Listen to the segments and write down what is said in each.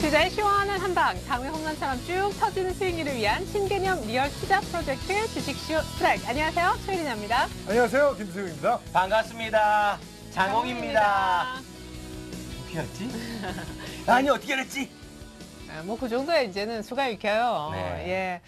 투자의 시원한 한방, 장외 홈런처럼 쭉 터지는 스윙을 위한 신개념 리얼 투자 프로젝트 주식쇼 스트라이크. 안녕하세요, 최리나입니다. 안녕하세요, 김수영입니다. 반갑습니다. 장홍입니다. 어떻게 알지? 아니 어떻게 알았지? 뭐 그 정도에 이제는 수가 읽혀요. 네. 예.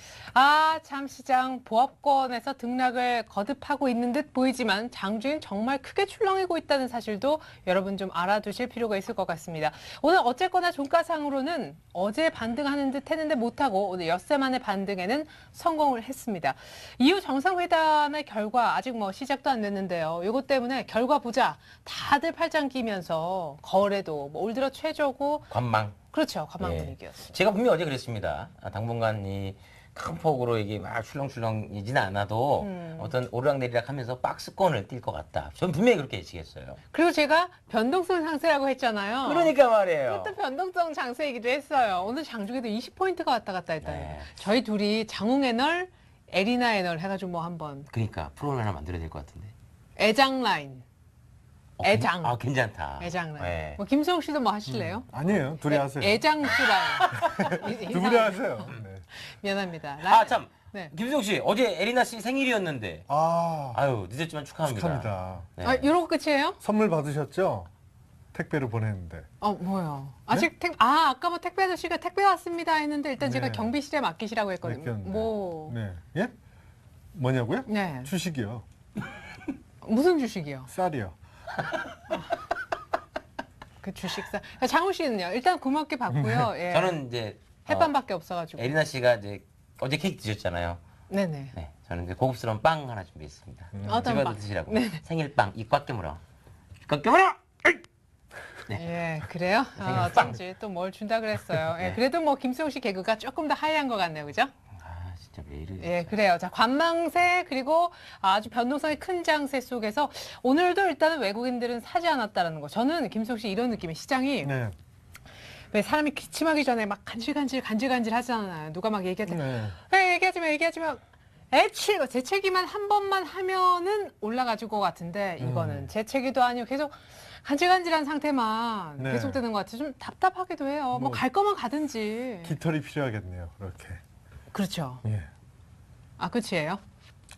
참 시장 보합권에서 등락을 거듭하고 있는 듯 보이지만 장주인 정말 크게 출렁이고 있다는 사실도 여러분 좀 알아두실 필요가 있을 것 같습니다. 오늘 어쨌거나 종가상으로는 어제 반등하는 듯 했는데 못하고 오늘 엿새 만의 반등에는 성공을 했습니다. 이후 정상회담의 결과 아직 뭐 시작도 안 됐는데요. 이것 때문에 결과 보자. 다들 팔짱 끼면서 거래도 뭐 올 들어 최저고 관망. 그렇죠. 관망 예. 분위기였어요. 제가 분명히 어제 그랬습니다. 당분간 이 큰 폭으로 이게 막 출렁출렁이지는 않아도 어떤 오르락내리락 하면서 박스권을 뛸 것 같다. 전 분명히 그렇게 예측했어요. 그리고 제가 변동성 장세라고 했잖아요. 그러니까 말이에요. 그것도 변동성 장세이기도 했어요. 오늘 장중에도 20포인트가 왔다 갔다 했다는 네. 거. 저희 둘이 장웅애널, 에리나애널 해가지고 뭐 한번 그러니까 프로그램 하나 만들어야 될 것 같은데. 애장 라인. 애장. 아 괜찮다. 애장 라인. 네. 뭐 김수영 씨도 뭐 하실래요? 아니에요, 둘이 하세요. 애장수 라인. 두 분이 하세요. 네. 미안합니다. 아 참. 네. 김수영 씨 어제 에리나 씨 생일이었는데. 아유 늦었지만 축하합니다. 축하합니다. 네. 이러고 끝이에요? 선물 받으셨죠? 택배로 보냈는데. 뭐요? 아직 아까 뭐 택배 아저씨가 택배 왔습니다 했는데 일단 네. 제가 경비실에 맡기시라고 했거든요. 맡겼는데. 뭐. 네. 예? 뭐냐고요? 네. 주식이요. 무슨 주식이요? 쌀이요. 그 주식사. 장훈 씨는요? 일단 고맙게 받고요. 예. 저는 이제 햇반밖에 없어가지고. 에리나 씨가 이제 어제 케이크 드셨잖아요. 네네. 네, 저는 이제 고급스러운 빵 하나 준비했습니다. 어떤 집에서 빵? 드시라고. 네. 생일빵 입 꽉 깨물어. 입 꽉 깨물어! 예, 그래요? 생일빵. 어쩐지 또 뭘 준다 그랬어요. 예, 네. 그래도 뭐 김수영 씨 개그가 조금 더 하이한 것 같네요, 그죠? 아 진짜 왜 이래. 예, 그래요. 자, 관망세 그리고 아주 변동성이 큰 장세 속에서 오늘도 일단은 외국인들은 사지 않았다라는 거. 저는 김수영 씨 이런 느낌의 시장이 네. 왜 사람이 기침하기 전에 막 간질간질 하잖아요. 누가 막 얘기할 때 네. 얘기하지 마. 애취, 재채기만 한 번만 하면은 올라가줄 것 같은데 이거는 재채기도 아니고 계속 간질간질한 상태만 네. 계속되는 것 같아서 좀 답답하기도 해요. 뭐 갈 거면 가든지. 깃털이 필요하겠네요, 그렇게. 그렇죠. 예. 끝이에요?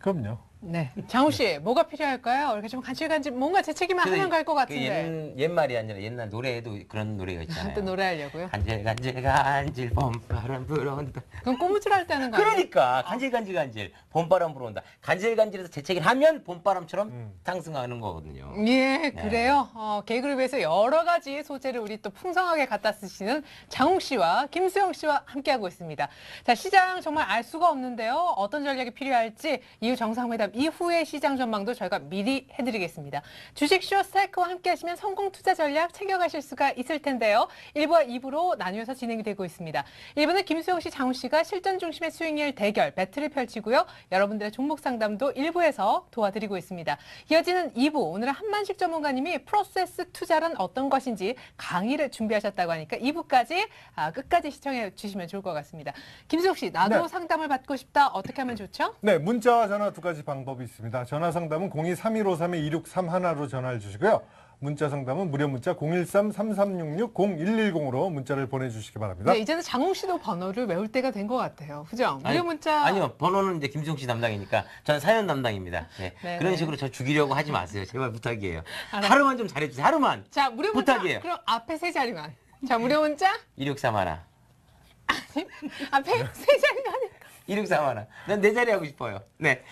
그럼요. 네. 장우 씨, 뭐가 필요할까요? 이렇게 좀 간질간질 뭔가 재채기만 하면 갈 것 같은데. 옛말이 아니라 옛날 노래에도 그런 노래가 있잖아요. 또 노래하려고요? 간질간질 봄바람 불어온다. 그럼 꼬무줄 때는 거 아니에요? 그러니까 간질간질 봄바람 불어온다. 간질간질해서 재채기를 하면 봄바람처럼 상승하는 거거든요. 예, 그래요. 개그를 위해서 여러 가지 소재를 우리 또 풍성하게 갖다 쓰시는 장욱 씨와 김수영 씨와 함께하고 있습니다. 자, 시장 정말 알 수가 없는데요. 어떤 전략이 필요할지 이후 정상회담 이후의 시장 전망도 저희가 미리 해드리겠습니다. 주식쇼 스트라이크와 함께하시면 성공 투자 전략 챙겨가실 수가 있을 텐데요. 1부와 2부로 나뉘어서 진행이 되고 있습니다. 1부는 김수영 씨, 장욱 씨가 실전 중심의 스윙일 대결 배틀을 펼치고요. 여러분들의 종목 상담도 1부에서 도와드리고 있습니다. 이어지는 2부, 오늘은 한만식 전문가님이 프로세스 투자란 어떤 것인지 강의를 준비하셨다고 하니까 2부까지 끝까지 시청해 주시면 좋을 것 같습니다. 김수영 씨, 나도 네. 상담을 받고 싶다. 어떻게 하면 좋죠? 네, 문자와 전화 두 가지 방법이 있습니다. 전화 상담은 02-3153-2631로 전화를 주시고요. 문자 상담은 무료 문자 013-3366-0110으로 문자를 보내주시기 바랍니다. 네, 이제는 장웅 씨도 번호를 외울 때가 된 것 같아요. 그죠? 무료 문자. 아니요, 번호는 이제 김수영 씨 담당이니까 저는 사연 담당입니다. 네. 네, 그런 네. 식으로 저 죽이려고 하지 마세요. 제발 부탁이에요. 알았어요. 하루만 좀 잘해주세요. 하루만. 자, 무료 문자. 부탁이에요. 그럼 앞에 세 자리만. 자, 무료 문자. 2631. 앞에 세 자리만. 2631. 난 내 자리 하고 싶어요. 네.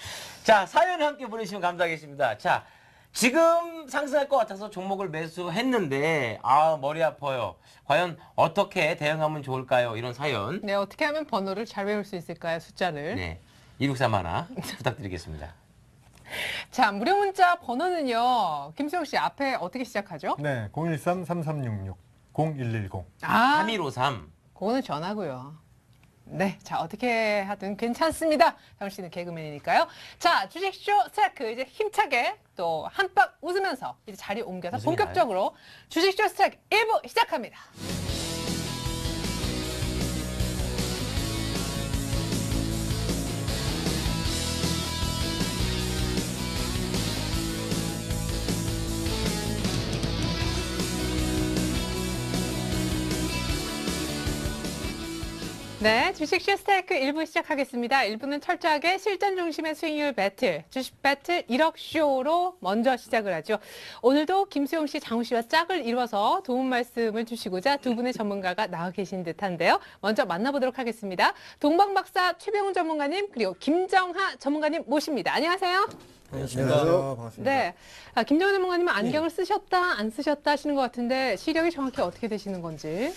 자, 사연 함께 보내주시면 감사하겠습니다. 자, 지금 상승할 것 같아서 종목을 매수했는데, 머리 아파요. 과연 어떻게 대응하면 좋을까요? 이런 사연. 네, 어떻게 하면 번호를 잘 외울 수 있을까요? 숫자를. 네. 2631 부탁드리겠습니다. 자, 무료 문자 번호는요. 김수영 씨 앞에 어떻게 시작하죠? 네, 013-3366-0110. 3153. 그거는 전화고요. 네, 자 어떻게 하든 괜찮습니다. 장훈 씨는 개그맨이니까요. 자, 주식쇼 스트라이크 이제 힘차게 또 한박 웃으면서 이제 자리 옮겨서 웃음이 본격적으로 주식쇼 스트라이크 1부 시작합니다. 네, 주식 쇼스테이크 1부 시작하겠습니다. 1부는 철저하게 실전 중심의 수익률 배틀, 주식 배틀 1억 쇼로 먼저 시작을 하죠. 오늘도 김수용 씨, 장우 씨와 짝을 이뤄서 도움 말씀을 주시고자 두 분의 전문가가 나와 계신 듯한데요. 먼저 만나보도록 하겠습니다. 동방박사 최병훈 전문가님 그리고 김정하 전문가님 모십니다. 안녕하세요. 안녕하세요. 반갑습니다. 네, 김정하 전문가님은 안경을 쓰셨다 안 쓰셨다 하시는 것 같은데 시력이 정확히 어떻게 되시는 건지.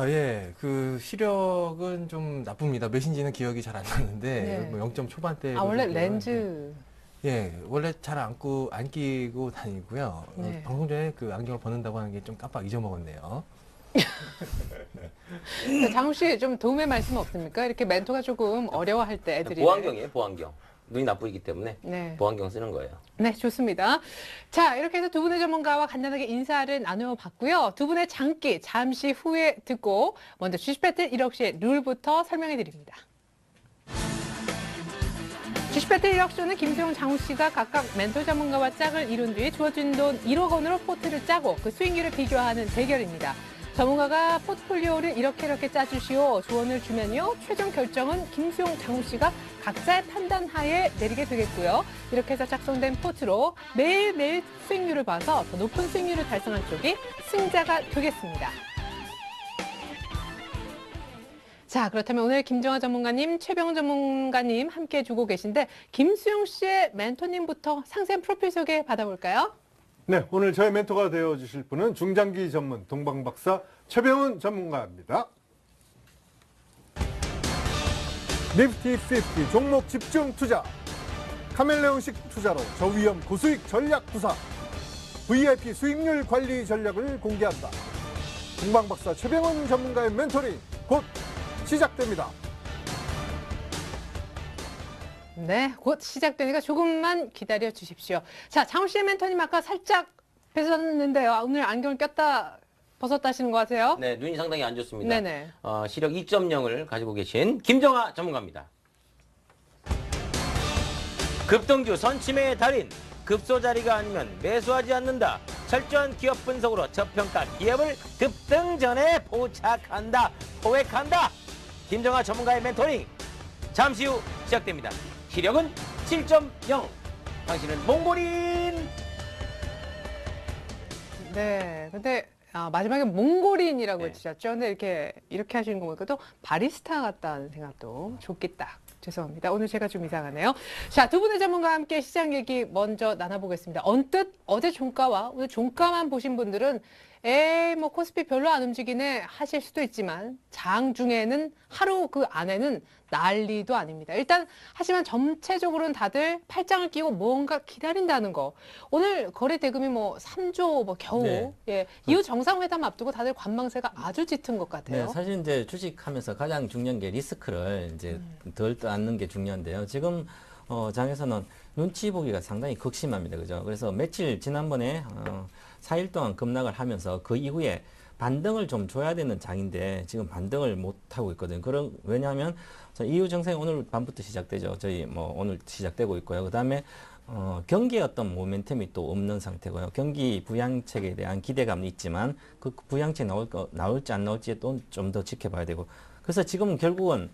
예. 그 시력은 좀 나쁩니다. 몇인지는 기억이 잘 안 나는데 네. 뭐 0점 초반대. 원래 렌즈. 예, 원래 잘 안 끼고 다니고요. 네. 방송 전에 그 안경을 벗는다고 하는 게 좀 깜빡 잊어먹었네요. 장우 씨 좀 도움의 말씀 없습니까? 이렇게 멘토가 조금 어려워할 때 애들이. 보안경이에요, 보안경. 눈이 나쁘기 때문에 네. 보안경 쓰는 거예요. 네, 좋습니다. 자, 이렇게 해서 두 분의 전문가와 간단하게 인사를 나눠봤고요. 두 분의 장기 잠시 후에 듣고 먼저 주식 배틀 1억시의 룰부터 설명해 드립니다. 주식 배틀 1억쇼는 김수용, 장우 씨가 각각 멘토 전문가와 짝을 이룬 뒤 주어진 돈 1억 원으로 포트를 짜고 그 수익률을 비교하는 대결입니다. 전문가가 포트폴리오를 이렇게 짜주시오 조언을 주면요. 최종 결정은 김수용, 장우 씨가 각자의 판단 하에 내리게 되겠고요. 이렇게 해서 작성된 포트로 매일매일 수익률을 봐서 더 높은 수익률을 달성한 쪽이 승자가 되겠습니다. 자, 그렇다면 오늘 김정하 전문가님, 최병훈 전문가님 함께 해주고 계신데 김수용 씨의 멘토님부터 상세한 프로필 소개 받아볼까요? 네, 오늘 저의 멘토가 되어주실 분은 중장기 전문 동방박사 최병훈 전문가입니다. 니프티 50 종목 집중 투자, 카멜레온식 투자로 저위험 고수익 전략 구사, VIP 수익률 관리 전략을 공개한다. 동방박사 최병훈 전문가의 멘토링 곧 시작됩니다. 네, 곧 시작되니까 조금만 기다려 주십시오. 자, 장우 씨의 멘토님 아까 살짝 뵈셨는데요. 오늘 안경을 꼈다 벗었다 하시는 것 같아요. 네, 눈이 상당히 안 좋습니다. 네네. 시력 2.0을 가지고 계신 김정하 전문가입니다. 급등주 선침의 달인, 급소 자리가 아니면 매수하지 않는다. 철저한 기업 분석으로 저평가 기업을 급등 전에 포착한다, 포획한다. 김정하 전문가의 멘토링 잠시 후 시작됩니다. 시력은 7.0. 당신은 몽골인. 네, 근데 마지막에 몽골인이라고 네. 해주셨죠. 근데 이렇게 하시는 거 보니까 또 바리스타 같다는 생각도 좋겠다. 죄송합니다. 오늘 제가 좀 이상하네요. 자, 두 분의 전문가와 함께 시장 얘기 먼저 나눠보겠습니다. 언뜻 어제 종가와 오늘 종가만 보신 분들은 뭐 코스피 별로 안 움직이네 하실 수도 있지만 장 중에는 하루 그 안에는 난리도 아닙니다. 일단 하지만 전체적으로는 다들 팔짱을 끼고 뭔가 기다린다는 거. 오늘 거래 대금이 뭐 3조 뭐 겨우 네. 예, 이후 정상회담 앞두고 다들 관망세가 아주 짙은 것 같아요. 네, 사실 이제 주식하면서 가장 중요한 게 리스크를 이제 덜 떠안는 게 중요한데요. 지금 장에서는 눈치 보기가 상당히 극심합니다. 그죠? 그래서 며칠 지난번에 4일 동안 급락을 하면서 그 이후에 반등을 좀 줘야 되는 장인데 지금 반등을 못 하고 있거든요. 왜냐하면 EU 정상이 오늘 밤부터 시작되죠. 저희 뭐 오늘 시작되고 있고요. 그다음에 경기의 어떤 모멘텀이 또 없는 상태고요. 경기 부양책에 대한 기대감이 있지만 그 부양책 나올지 안 나올지 또 좀 더 지켜봐야 되고. 그래서 지금 결국은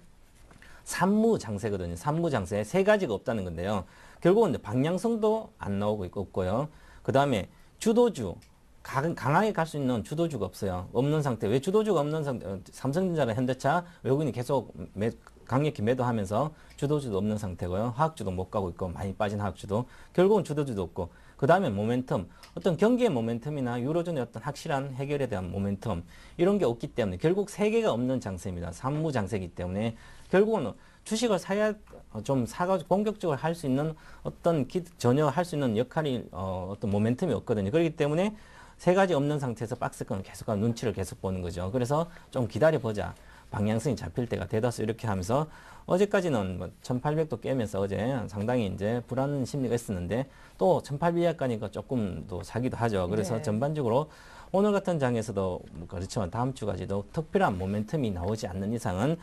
산무 장세거든요. 산무 장세 세 가지가 없다는 건데요. 결국은 방향성도 안 나오고 없고요. 그 다음에 주도주 강하게 갈 수 있는 주도주가 없어요. 없는 상태. 왜 주도주가 없는 상태? 삼성전자나 현대차 외국인이 계속 강력히 매도하면서 주도주도 없는 상태고요. 화학주도 못 가고 있고 많이 빠진 화학주도 결국은 주도주도 없고 그 다음에 모멘텀 어떤 경기의 모멘텀이나 유로존의 어떤 확실한 해결에 대한 모멘텀 이런 게 없기 때문에 결국 세 개가 없는 장세입니다. 산무 장세이기 때문에 결국은 주식을 사야 좀 사가지고 본격적으로 할 수 있는 어떤 전혀 할 수 있는 역할이 어떤 모멘텀이 없거든요. 그렇기 때문에 세 가지 없는 상태에서 박스권을 계속하고 눈치를 계속 보는 거죠. 그래서 좀 기다려보자. 방향성이 잡힐 때가 되어서 이렇게 하면서 어제까지는 뭐 1800도 깨면서 어제 상당히 이제 불안 심리가 있었는데 또 1800 가니까 조금 더 사기도 하죠. 그래서 네. 전반적으로 오늘 같은 장에서도 그렇지만 다음 주까지도 특별한 모멘텀이 나오지 않는 이상은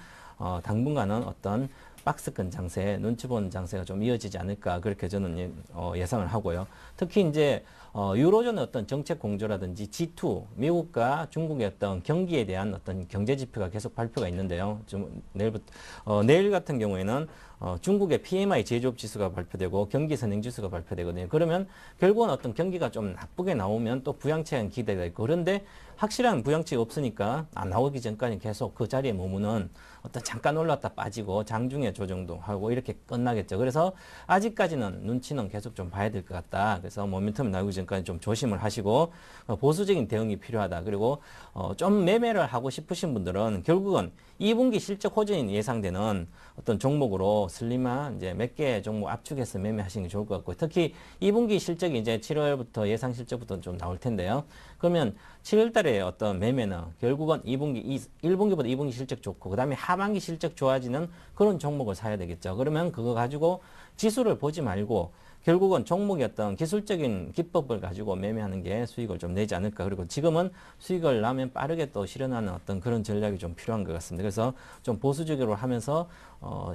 당분간은 어떤 박스권 장세, 눈치 보는 장세가 좀 이어지지 않을까 그렇게 저는 예상을 하고요. 특히 이제 유로존의 어떤 정책 공조라든지 G2, 미국과 중국의 어떤 경기에 대한 어떤 경제 지표가 계속 발표가 있는데요. 좀 내일 같은 경우에는 중국의 PMI 제조업 지수가 발표되고 경기 선행 지수가 발표되거든요. 그러면 결국은 어떤 경기가 좀 나쁘게 나오면 또 부양책은 기대가 있고, 그런데 확실한 부양책이 없으니까 나오기 전까지 계속 그 자리에 머무는 어떤 잠깐 올랐다 빠지고 장중에 조정도 하고 이렇게 끝나겠죠. 그래서 아직까지는 눈치는 계속 좀 봐야 될 것 같다. 그래서 모멘텀이 나오기 전까지 좀 조심을 하시고 보수적인 대응이 필요하다. 그리고 좀 매매를 하고 싶으신 분들은 결국은 2분기 실적 호전이 예상되는 어떤 종목으로 슬림한 이제 몇 개 종목 압축해서 매매하시는 게 좋을 것 같고, 특히 2분기 실적이 이제 7월부터 예상 실적부터 좀 나올 텐데요. 그러면 7월 달에 어떤 매매는 결국은 1분기보다 2분기 실적 좋고 그다음에 하반기 실적 좋아지는 그런 종목을 사야 되겠죠. 그러면 그거 가지고 지수를 보지 말고 결국은 종목의 어떤 기술적인 기법을 가지고 매매하는 게 수익을 좀 내지 않을까. 그리고 지금은 수익을 나면 빠르게 또 실현하는 어떤 그런 전략이 좀 필요한 것 같습니다. 그래서 좀 보수적으로 하면서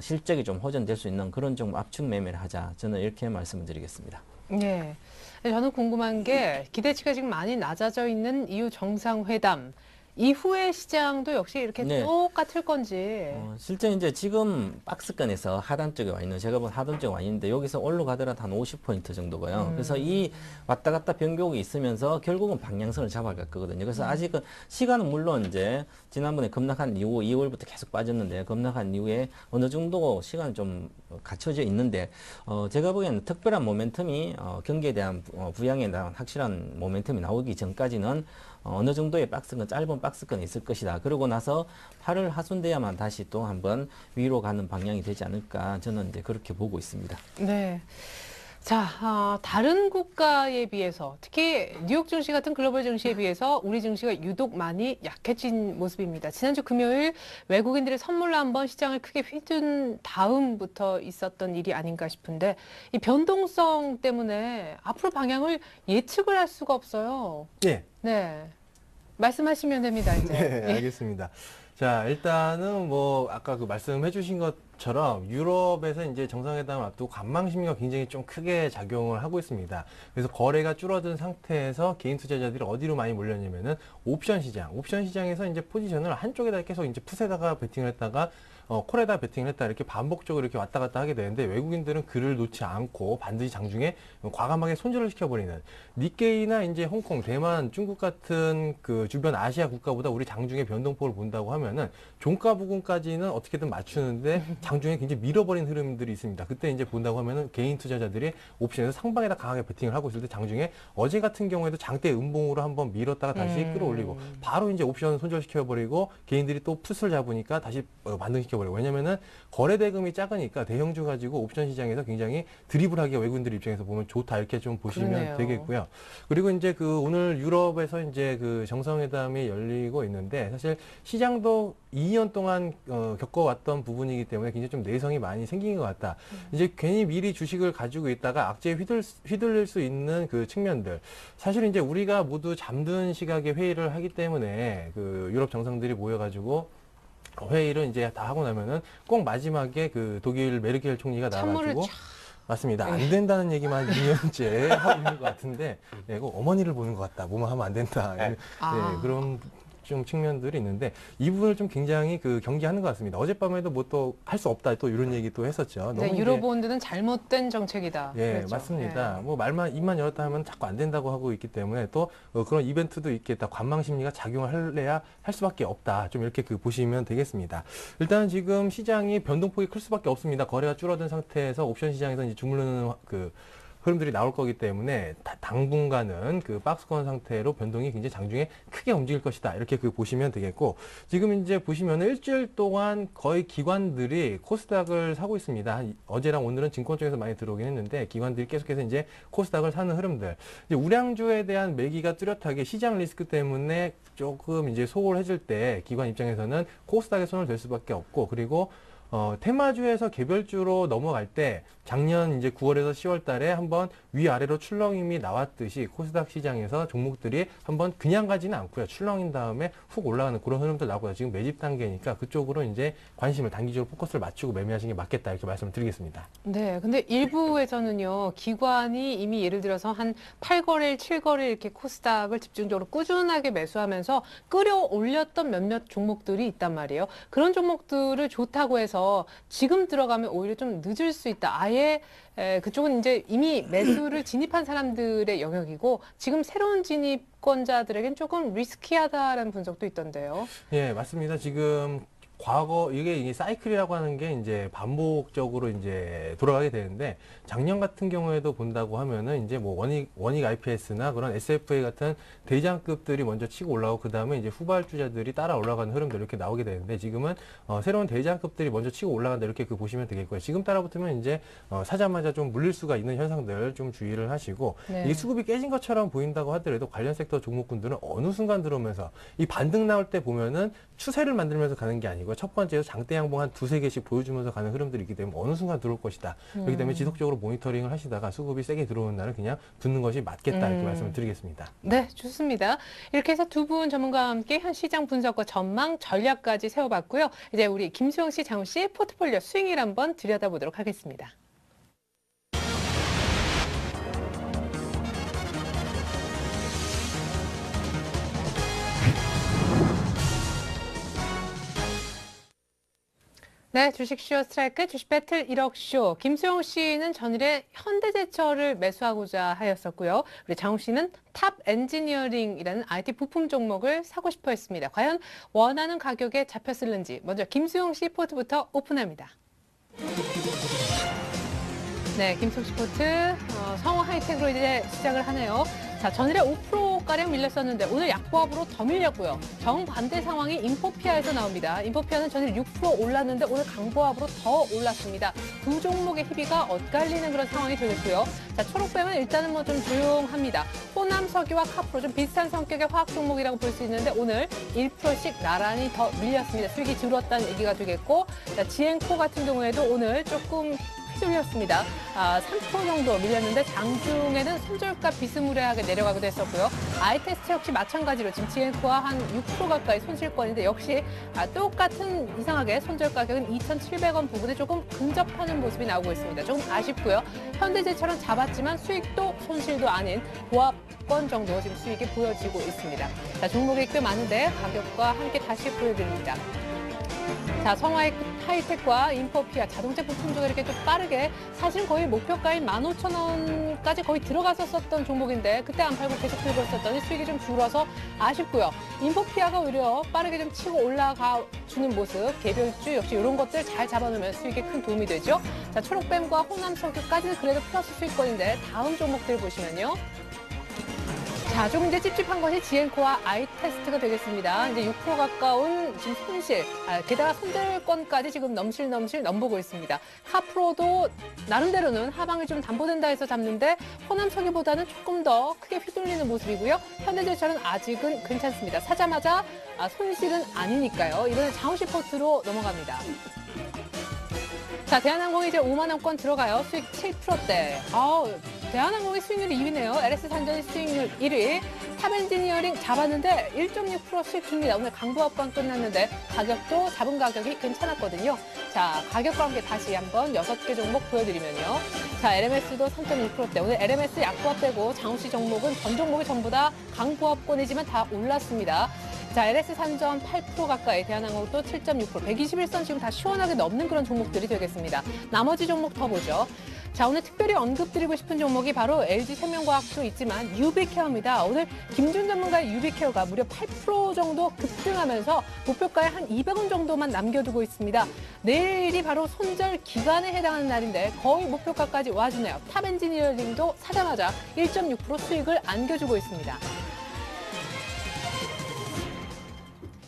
실적이 좀 호전될 수 있는 그런 좀 압축 매매를 하자. 저는 이렇게 말씀을 드리겠습니다. 네. 저는 궁금한 게 기대치가 지금 많이 낮아져 있는 이후 정상회담 이후의 시장도 역시 이렇게 네. 똑같을 건지. 실제 이제 지금 박스권에서 하단 쪽에 와 있는, 제가 본 하단 쪽에 와 있는데 여기서 올라가더라도 한 50포인트 정도고요. 그래서 이 왔다 갔다 변곡이 있으면서 결국은 방향성을 잡아갈 거거든요. 그래서 아직은 시간은 물론 이제 지난번에 급락한 이후 2월부터 계속 빠졌는데 급락한 이후에 어느 정도 시간이 좀 갖춰져 있는데 제가 보기에는 특별한 모멘텀이 경기에 대한 부양에 대한 확실한 모멘텀이 나오기 전까지는 어느 정도의 박스권, 짧은 박스권이 있을 것이다. 그러고 나서 8월 하순돼야만 다시 또 한번 위로 가는 방향이 되지 않을까. 저는 이제 그렇게 보고 있습니다. 네. 자, 다른 국가에 비해서 특히 뉴욕 증시 같은 글로벌 증시에 비해서 우리 증시가 유독 많이 약해진 모습입니다. 지난주 금요일 외국인들의 선물로 한번 시장을 크게 휘둔 다음부터 있었던 일이 아닌가 싶은데 이 변동성 때문에 앞으로 방향을 예측을 할 수가 없어요. 예. 네. 말씀하시면 됩니다, 이제. 네, 알겠습니다. 자, 일단은 뭐 아까 그 말씀해 주신 것처럼 유럽에서 이제 정상회담을 앞두고 관망 심리가 굉장히 좀 크게 작용을 하고 있습니다. 그래서 거래가 줄어든 상태에서 개인 투자자들이 어디로 많이 몰렸냐면은 옵션 시장에서 이제 포지션을 한쪽에다 계속 이제 풋에다가 베팅을 했다가 콜에다 베팅을 했다 이렇게 반복적으로 이렇게 왔다 갔다 하게 되는데, 외국인들은 그를 놓지 않고 반드시 장중에 과감하게 손절을 시켜버리는, 니케이나 이제 홍콩, 대만, 중국 같은 그 주변 아시아 국가보다 우리 장중에 변동폭을 본다고 하면은 종가 부근까지는 어떻게든 맞추는데 장중에 굉장히 밀어버린 흐름들이 있습니다. 그때 이제 본다고 하면은 개인 투자자들이 옵션에서 상방에다 강하게 베팅을 하고 있을 때 장중에 어제 같은 경우에도 장대 음봉으로 한번 밀었다가 다시 끌어올리고 바로 이제 옵션 손절시켜버리고 개인들이 또 풋을 잡으니까 다시 반등시켜. 왜냐면은 거래 대금이 작으니까 대형주 가지고 옵션 시장에서 굉장히 드리블하기가 외국인들 입장에서 보면 좋다 이렇게 좀 보시면 그러네요. 되겠고요. 그리고 이제 그 오늘 유럽에서 이제 그 정상회담이 열리고 있는데, 사실 시장도 2년 동안 겪어왔던 부분이기 때문에 굉장히 좀 내성이 많이 생긴 것 같다. 이제 괜히 미리 주식을 가지고 있다가 악재에 휘둘릴 수 있는 그 측면들. 사실 이제 우리가 모두 잠든 시각에 회의를 하기 때문에 그 유럽 정상들이 모여가지고 회의를 이제 다 하고 나면은 꼭 마지막에 그 독일 메르켈 총리가 찬물을 나와가지고 쫙. 맞습니다. 안 된다는 얘기만 2년째 하고 있는 것 같은데, 네, 꼭 어머니를 보는 것 같다. 뭐만 하면 안 된다. 네, 그런 좀 측면들이 있는데 이 부분을 좀 굉장히 그 경계하는 것 같습니다. 어젯밤에도 뭐 또 할 수 없다 또 이런 얘기 또 했었죠. 네, 너무 유로본드는 잘못된 정책이다. 예, 그랬죠. 맞습니다. 예. 뭐 말만 입만 열었다 하면 자꾸 안 된다고 하고 있기 때문에 또 그런 이벤트도 있겠다. 관망 심리가 작용을 할래야 할 수밖에 없다. 좀 이렇게 그 보시면 되겠습니다. 일단 지금 시장이 변동폭이 클 수밖에 없습니다. 거래가 줄어든 상태에서 옵션 시장에서 이제 주물르는 그 흐름들이 나올 거기 때문에 당분간은 그 박스권 상태로 변동이 굉장히 장중에 크게 움직일 것이다. 이렇게 그 보시면 되겠고, 지금 이제 보시면 일주일 동안 거의 기관들이 코스닥을 사고 있습니다. 어제랑 오늘은 증권 쪽에서 많이 들어오긴 했는데 기관들이 계속해서 이제 코스닥을 사는 흐름들. 이제 우량주에 대한 매기가 뚜렷하게 시장 리스크 때문에 조금 이제 소홀해질 때 기관 입장에서는 코스닥에 손을 댈 수밖에 없고, 그리고 테마주에서 개별주로 넘어갈 때 작년 이제 9월에서 10월 달에 한번 위아래로 출렁임이 나왔듯이 코스닥 시장에서 종목들이 한번 그냥 가지는 않고요. 출렁인 다음에 훅 올라가는 그런 흐름도 나고요. 지금 매집 단계니까 그쪽으로 이제 관심을 단기적으로 포커스를 맞추고 매매하시는 게 맞겠다 이렇게 말씀을 드리겠습니다. 네, 근데 일부에서는요, 기관이 이미 예를 들어서 한 8거래일, 7거래일 이렇게 코스닥을 집중적으로 꾸준하게 매수하면서 끌어올렸던 몇몇 종목들이 있단 말이에요. 그런 종목들을 좋다고 해서 지금 들어가면 오히려 좀 늦을 수 있다. 아예 그쪽은 이제 이미 매수를 진입한 사람들의 영역이고 지금 새로운 진입권자들에겐 조금 리스키하다라는 분석도 있던데요. 예, 맞습니다. 지금 과거 이게 사이클이라고 하는 게 이제 반복적으로 이제 돌아가게 되는데 작년 같은 경우에도 본다고 하면은 이제 뭐 원익 IPS나 그런 SFA 같은 대장급들이 먼저 치고 올라오고 그 다음에 이제 후발주자들이 따라 올라가는 흐름들 이렇게 나오게 되는데 지금은 새로운 대장급들이 먼저 치고 올라간다 이렇게 보시면 되겠고요. 지금 따라붙으면 이제 사자마자 좀 물릴 수가 있는 현상들 좀 주의를 하시고 네. 이 수급이 깨진 것처럼 보인다고 하더라도 관련 섹터 종목군들은 어느 순간 들어오면서 이 반등 나올 때 보면은 추세를 만들면서 가는 게 아니고 첫 번째로 장대 양봉 한 두세 개씩 보여주면서 가는 흐름들이 있기 때문에 어느 순간 들어올 것이다. 그렇기 때문에 지속적으로 모니터링을 하시다가 수급이 세게 들어오는 날은 그냥 붙는 것이 맞겠다 이렇게 말씀을 드리겠습니다. 네, 좋습니다. 이렇게 해서 두 분 전문가와 함께 현 시장 분석과 전망, 전략까지 세워봤고요. 이제 우리 김수영 씨, 장우 씨 포트폴리오 스윙을 한번 들여다보도록 하겠습니다. 네, 주식쇼 스트라이크, 주식 배틀 1억 쇼. 김수영 씨는 전일에 현대제철을 매수하고자 하였었고요. 우리 장우 씨는 탑 엔지니어링이라는 IT 부품 종목을 사고 싶어 했습니다. 과연 원하는 가격에 잡혔을는지 먼저 김수영 씨 포트부터 오픈합니다. 네, 김수영 씨 포트 성호 하이텍으로 이제 시작을 하네요. 자, 전일에 5%가량 밀렸었는데 오늘 약보합으로 더 밀렸고요. 정반대 상황이 인포피아에서 나옵니다. 인포피아는 전일 6% 올랐는데 오늘 강보합으로 더 올랐습니다. 두 종목의 희비가 엇갈리는 그런 상황이 되겠고요. 자, 초록뱀은 일단은 뭐 좀 조용합니다. 호남석유와 카프로 좀 비슷한 성격의 화학 종목이라고 볼 수 있는데 오늘 1%씩 나란히 더 밀렸습니다. 수익이 줄었다는 얘기가 되겠고, 자, 지엔코 같은 경우에도 오늘 조금 휘둘렸습니다. 3% 정도 밀렸는데 장중에는 손절가 비스무리하게 내려가기도 했었고요. 아이테스트 역시 마찬가지로 지금 지엔코와 한 6% 가까이 손실권인데 역시 똑같은 이상하게 손절 가격은 2,700원 부분에 조금 근접하는 모습이 나오고 있습니다. 조금 아쉽고요. 현대제철은 잡았지만 수익도 손실도 아닌 보합권 정도 지금 수익이 보여지고 있습니다. 자, 종목이 꽤 많은데 가격과 함께 다시 보여드립니다. 자, 성화하이텍과 인포피아 자동차 부품 쪽에 이렇게 좀 빠르게 사실 거의 목표가인 15,000원까지 거의 들어갔었던 종목인데 그때 안 팔고 계속 들고 있었더니 수익이 좀 줄어서 아쉽고요. 인포피아가 오히려 빠르게 좀 치고 올라가 주는 모습, 개별주 역시 이런 것들 잘 잡아놓으면 수익에 큰 도움이 되죠. 자, 초록뱀과 호남석유까지는 그래도 플러스 수익권인데 다음 종목들 보시면요. 자, 조금 이제 찝찝한 것이 지엔코와 아이테스트가 되겠습니다. 이제 6% 가까운 지금 손실, 게다가 손절권까지 지금 넘실 넘보고 있습니다. 카프로도 나름대로는 하방이 좀 담보된다 해서 잡는데 호남석유보다는 조금 더 크게 휘둘리는 모습이고요. 현대제철은 아직은 괜찮습니다. 사자마자 손실은 아니니까요. 이번엔 장우시 포트로 넘어갑니다. 자, 대한항공이 이제 5만 원권 들어가요. 수익 7%대. 대한항공의 수익률이 2위네요. LS 산전이 수익률 1위. 탑엔지니어링 잡았는데 1.6% 수익 줍니다. 오늘 강보합권 끝났는데 가격도 잡은 가격이 괜찮았거든요. 자, 가격과 함께 다시 한번 6개 종목 보여드리면요. 자, LMS도 3.6%대. 오늘 LMS 약보합 빼고 장우씨 종목은 전 종목이 전부 다 강보합권이지만 다 올랐습니다. 자, LS 산전 8% 가까이, 대한항공도 7.6%, 121선 지금 다 시원하게 넘는 그런 종목들이 되겠습니다. 나머지 종목 더 보죠. 자, 오늘 특별히 언급드리고 싶은 종목이 바로 LG생명과학도 있지만 유비케어입니다. 오늘 김준 전문가의 유비케어가 무려 8% 정도 급등하면서 목표가에 한 200원 정도만 남겨두고 있습니다. 내일이 바로 손절 기간에 해당하는 날인데 거의 목표가까지 와주네요. 탑엔지니어링도 사자마자 1.6% 수익을 안겨주고 있습니다.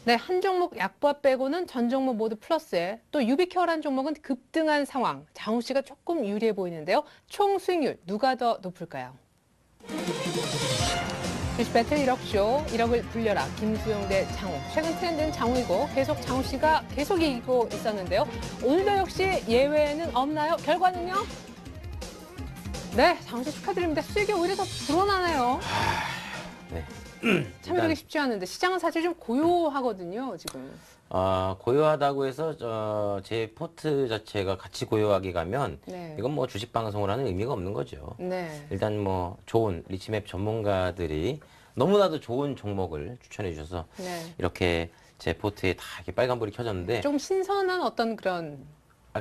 네, 한 종목 약보합 빼고는 전 종목 모두 플러스에 또 유비케어라는 종목은 급등한 상황. 장우 씨가 조금 유리해 보이는데요. 총 수익률 누가 더 높을까요? 주식 배틀 1억쇼, 1억을 불려라. 김수용 대 장우. 최근 트렌드는 장우이고 계속 장우 씨가 계속 이기고 있었는데요. 오늘도 역시 예외는 없나요? 결과는요? 네, 장우 씨 축하드립니다. 수익이 오히려 더 불어나네요. 네. 참여하기 쉽지 않은데 시장은 사실 좀 고요하거든요, 지금. 고요하다고 해서 제 포트 자체가 같이 고요하게 가면 네. 이건 뭐 주식 방송을 하는 의미가 없는 거죠. 네. 일단 뭐 좋은 리치맵 전문가들이 너무나도 좋은 종목을 추천해 주셔서 네. 이렇게 제 포트에 다 이렇게 빨간불이 켜졌는데 좀 신선한 어떤 그런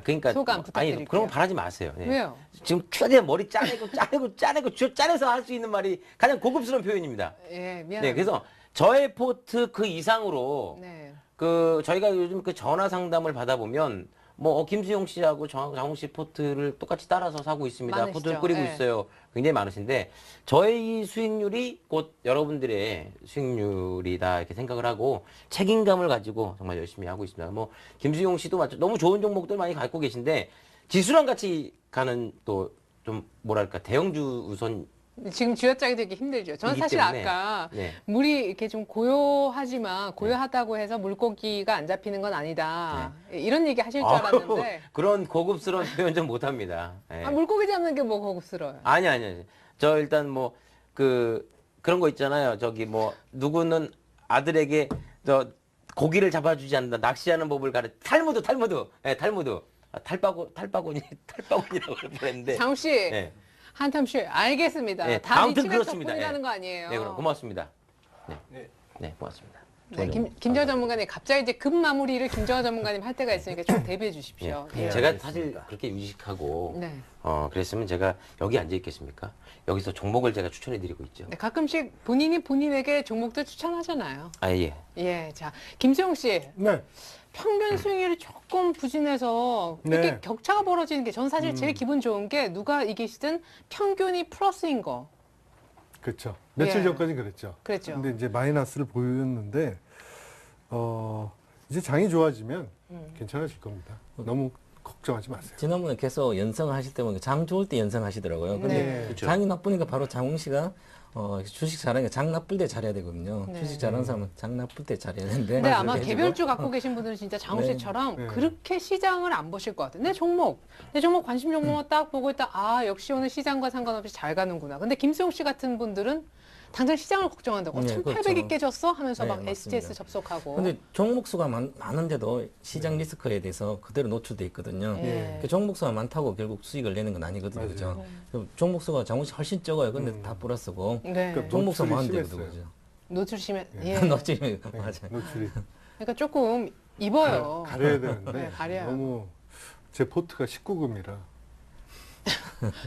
그러니까 소감 부탁드릴게요. 아니 그런 거 바라지 마세요. 네. 왜요? 지금 최대한 머리 짜내고 짜내서 할 수 있는 말이 가장 고급스러운 표현입니다. 예, 미안합니다. 네, 그래서 저의 포트 그 이상으로 네. 저희가 요즘 그 전화 상담을 받아보면 뭐 김수용 씨하고 장홍 씨 포트를 똑같이 따라서 사고 있습니다. 많으시죠. 포트를 꾸리고 네. 있어요. 굉장히 많으신데 저의 수익률이 곧 여러분들의 수익률이다 이렇게 생각을 하고 책임감을 가지고 정말 열심히 하고 있습니다. 뭐 김수용 씨도 너무 좋은 종목들 많이 갖고 계신데 지수랑 같이 가는 또 좀 뭐랄까 대형주 우선 지금 쥐어짜기 되게 힘들죠. 저는 이기 사실 때문에. 아까 네. 물이 이렇게 좀 고요하지만 고요하다고 해서 물고기가 안 잡히는 건 아니다. 이런 얘기 하실 줄 알았는데 그런 고급스러운 표현 좀 못합니다. 네. 물고기 잡는 게 뭐 고급스러워요. 아니. 저 일단 뭐 그런 거 있잖아요. 저기 뭐 누구는 아들에게 저 고기를 잡아주지 않는다. 낚시하는 법을 탈무드. 예, 탈무드. 탈바구니라고 그랬는데. 장우 씨, 네. 한탐 씨, 알겠습니다. 네, 다 아무튼 리치백 그렇습니다. 덕분이라는 예. 거 아니에요. 네, 그럼 고맙습니다. 네. 네, 고맙습니다. 네, 김정화 전문가님 갑자기 이제 급 마무리를 김정화 전문가님 할 때가 있으니까 좀 대비해 주십시오. 예. 예. 제가 사실 그렇게 유식하고 네. 그랬으면 제가 여기 앉아 있겠습니까? 여기서 종목을 제가 추천해 드리고 있죠. 네, 가끔씩 본인이 본인에게 종목들 추천하잖아요. 아, 예. 예, 자 김수영 씨, 네. 평균 수익률이 조금 부진해서 이렇게 네. 격차가 벌어지는 게 저는 사실 제일 기분 좋은 게 누가 이기시든 평균이 플러스인 거. 그렇죠. 며칠 예. 전까지는 그랬죠. 그랬죠. 근데 이제 마이너스를 보였는데 이제 장이 좋아지면 괜찮아질 겁니다. 너무 걱정하지 마세요. 지난번에 계속 연성하실 때 보니까 장 좋을 때 연성하시더라고요. 근데 네. 그렇죠. 장이 나쁘니까 바로 장홍 씨가 주식 잘하니까 장 나쁠 때 잘해야 되거든요. 네. 주식 잘하는 사람은 장 나쁠 때 잘해야 되는데. 근데 아마 그렇게 해주고. 개별주 갖고 계신 분들은 진짜 장우 네. 씨처럼 네. 그렇게 시장을 안 보실 것 같아요. 내 종목 관심 종목만 딱 보고 있다. 아, 역시 오늘 시장과 상관없이 잘 가는구나. 근데 김수용 씨 같은 분들은 당장 시장을 걱정한다고. 네, 1,800이 그렇죠. 깨졌어? 하면서 네, 막 맞습니다. STS 접속하고. 근데 종목 수가 많은데도 시장 리스크에 대해서 그대로 노출돼 있거든요. 예. 그 종목 수가 많다고 결국 수익을 내는 건 아니거든요. 맞아요. 그죠? 종목 수가 장홍 씨 훨씬 적어요. 근데 다 플러스고. 네. 그러니까 종목 수가 노출이 많은데 심했어요. 그죠? 노출 심해. 예. 노출이 네, 맞아요. 노출이 그러니까 조금 입어요. 가려야 되는데 네, 가려요. 너무 제 포트가 19금이라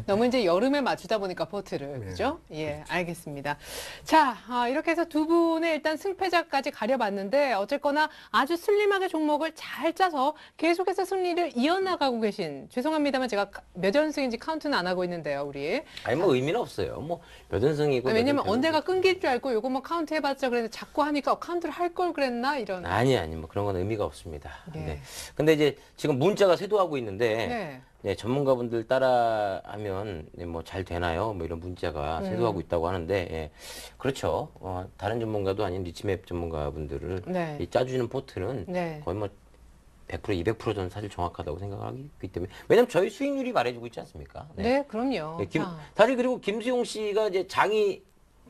너무 이제 여름에 맞추다 보니까 포트를 네. 그죠? 예, 알겠습니다. 자, 이렇게 해서 두 분의 일단 승패자까지 가려봤는데 어쨌거나 아주 슬림하게 종목을 잘 짜서 계속해서 승리를 이어나가고 계신 죄송합니다만 제가 몇 연승인지 카운트는 안 하고 있는데요, 우리. 아니 뭐 의미는 없어요. 뭐 몇 연승이고 왜냐면 몇 연패고. 언제가 끊길 줄 알고 요거 뭐 카운트 해봤자 그래도 자꾸 하니까 카운트를 할 걸 그랬나 이런. 아니 뭐 그런 건 의미가 없습니다. 네. 네. 근데 이제 지금 문자가 쇄도하고 있는데 네. 네, 전문가분들 따라하면 뭐 잘 되나요? 뭐 이런 문자가 쇄도하고 있다고 하는데예. 그렇죠. 다른 전문가도 아닌 리치맵 전문가분들을 네. 이 짜주는 포트는 네. 거의 뭐 100% 200% 저는 사실 정확하다고 생각하기 때문에 왜냐면 저희 수익률이 말해주고 있지 않습니까? 네, 그럼요. 네, 자. 사실 그리고 김수용 씨가 이제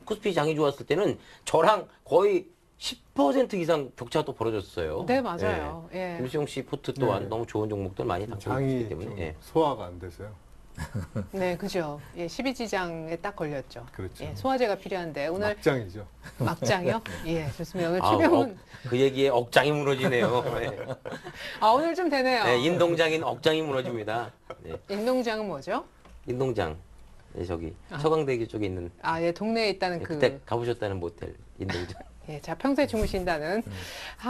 코스피 장이 좋았을 때는 저랑 거의 10% 이상 격차가 또 벌어졌어요. 네, 맞아요. 예. 예. 김수용 씨 포트 또한 네. 너무 좋은 종목들 많이 담고 있기 장이 때문에 좀 예. 소화가 안 돼서요. 네, 그죠. 예, 12지장에 딱 걸렸죠. 그렇죠. 예, 소화제가 필요한데 오늘 막장이죠. 막장이요? 예, 좋습니다. 오늘 아, 최병훈. 그 얘기에 억장이 무너지네요. 네. 오늘 좀 되네요. 네, 인동장인 억장이 무너집니다. 네. 인동장은 뭐죠? 인동장. 네, 저기 서강대교 쪽에 있는 예, 동네에 있다는 네, 그. 그때 가보셨다는 모텔 인동장. 예, 자, 평소에 주무신다는.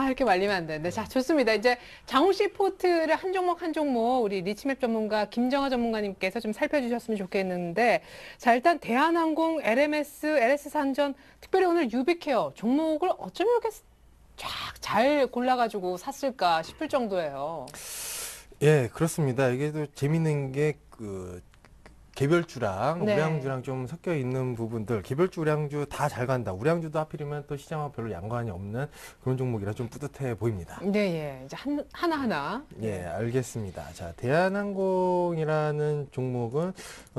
이렇게 말리면 안 되는데. 자, 좋습니다. 이제 장우 씨 포트를 한 종목 한 종목 우리 리치맵 전문가 김정화 전문가님께서 좀 살펴주셨으면 좋겠는데. 자, 일단 대한항공, LMS, LS산전, 특별히 오늘 유비케어 종목을 어쩜 이렇게 쫙 잘 골라가지고 샀을까 싶을 정도예요. 예, 그렇습니다. 이게 또 재밌는 게 개별주랑 네. 우량주랑 좀 섞여 있는 부분들, 개별주, 우량주 다 잘 간다. 우량주도 하필이면 또 시장과 별로 양관이 없는 그런 종목이라 좀 뿌듯해 보입니다. 네, 예. 이제 하나하나. 예, 알겠습니다. 자, 대한항공이라는 종목은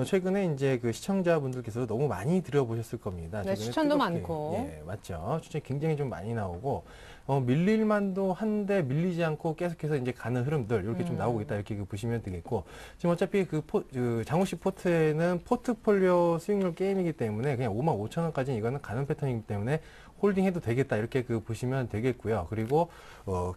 최근에 이제 그 시청자분들께서 너무 많이 들어보셨을 겁니다. 네, 최근에 추천도 뜨겁게, 많고. 예, 맞죠. 추천이 굉장히 좀 많이 나오고, 밀릴만도 한데 밀리지 않고 계속해서 이제 가는 흐름들, 이렇게 좀 나오고 있다. 이렇게 보시면 되겠고, 지금 어차피 그 장우씨 포트에는 포트폴리오 수익률 게임이기 때문에 그냥 55,000원까지 이거는 가는 패턴이기 때문에 홀딩해도 되겠다 이렇게 보시면 되겠고요. 그리고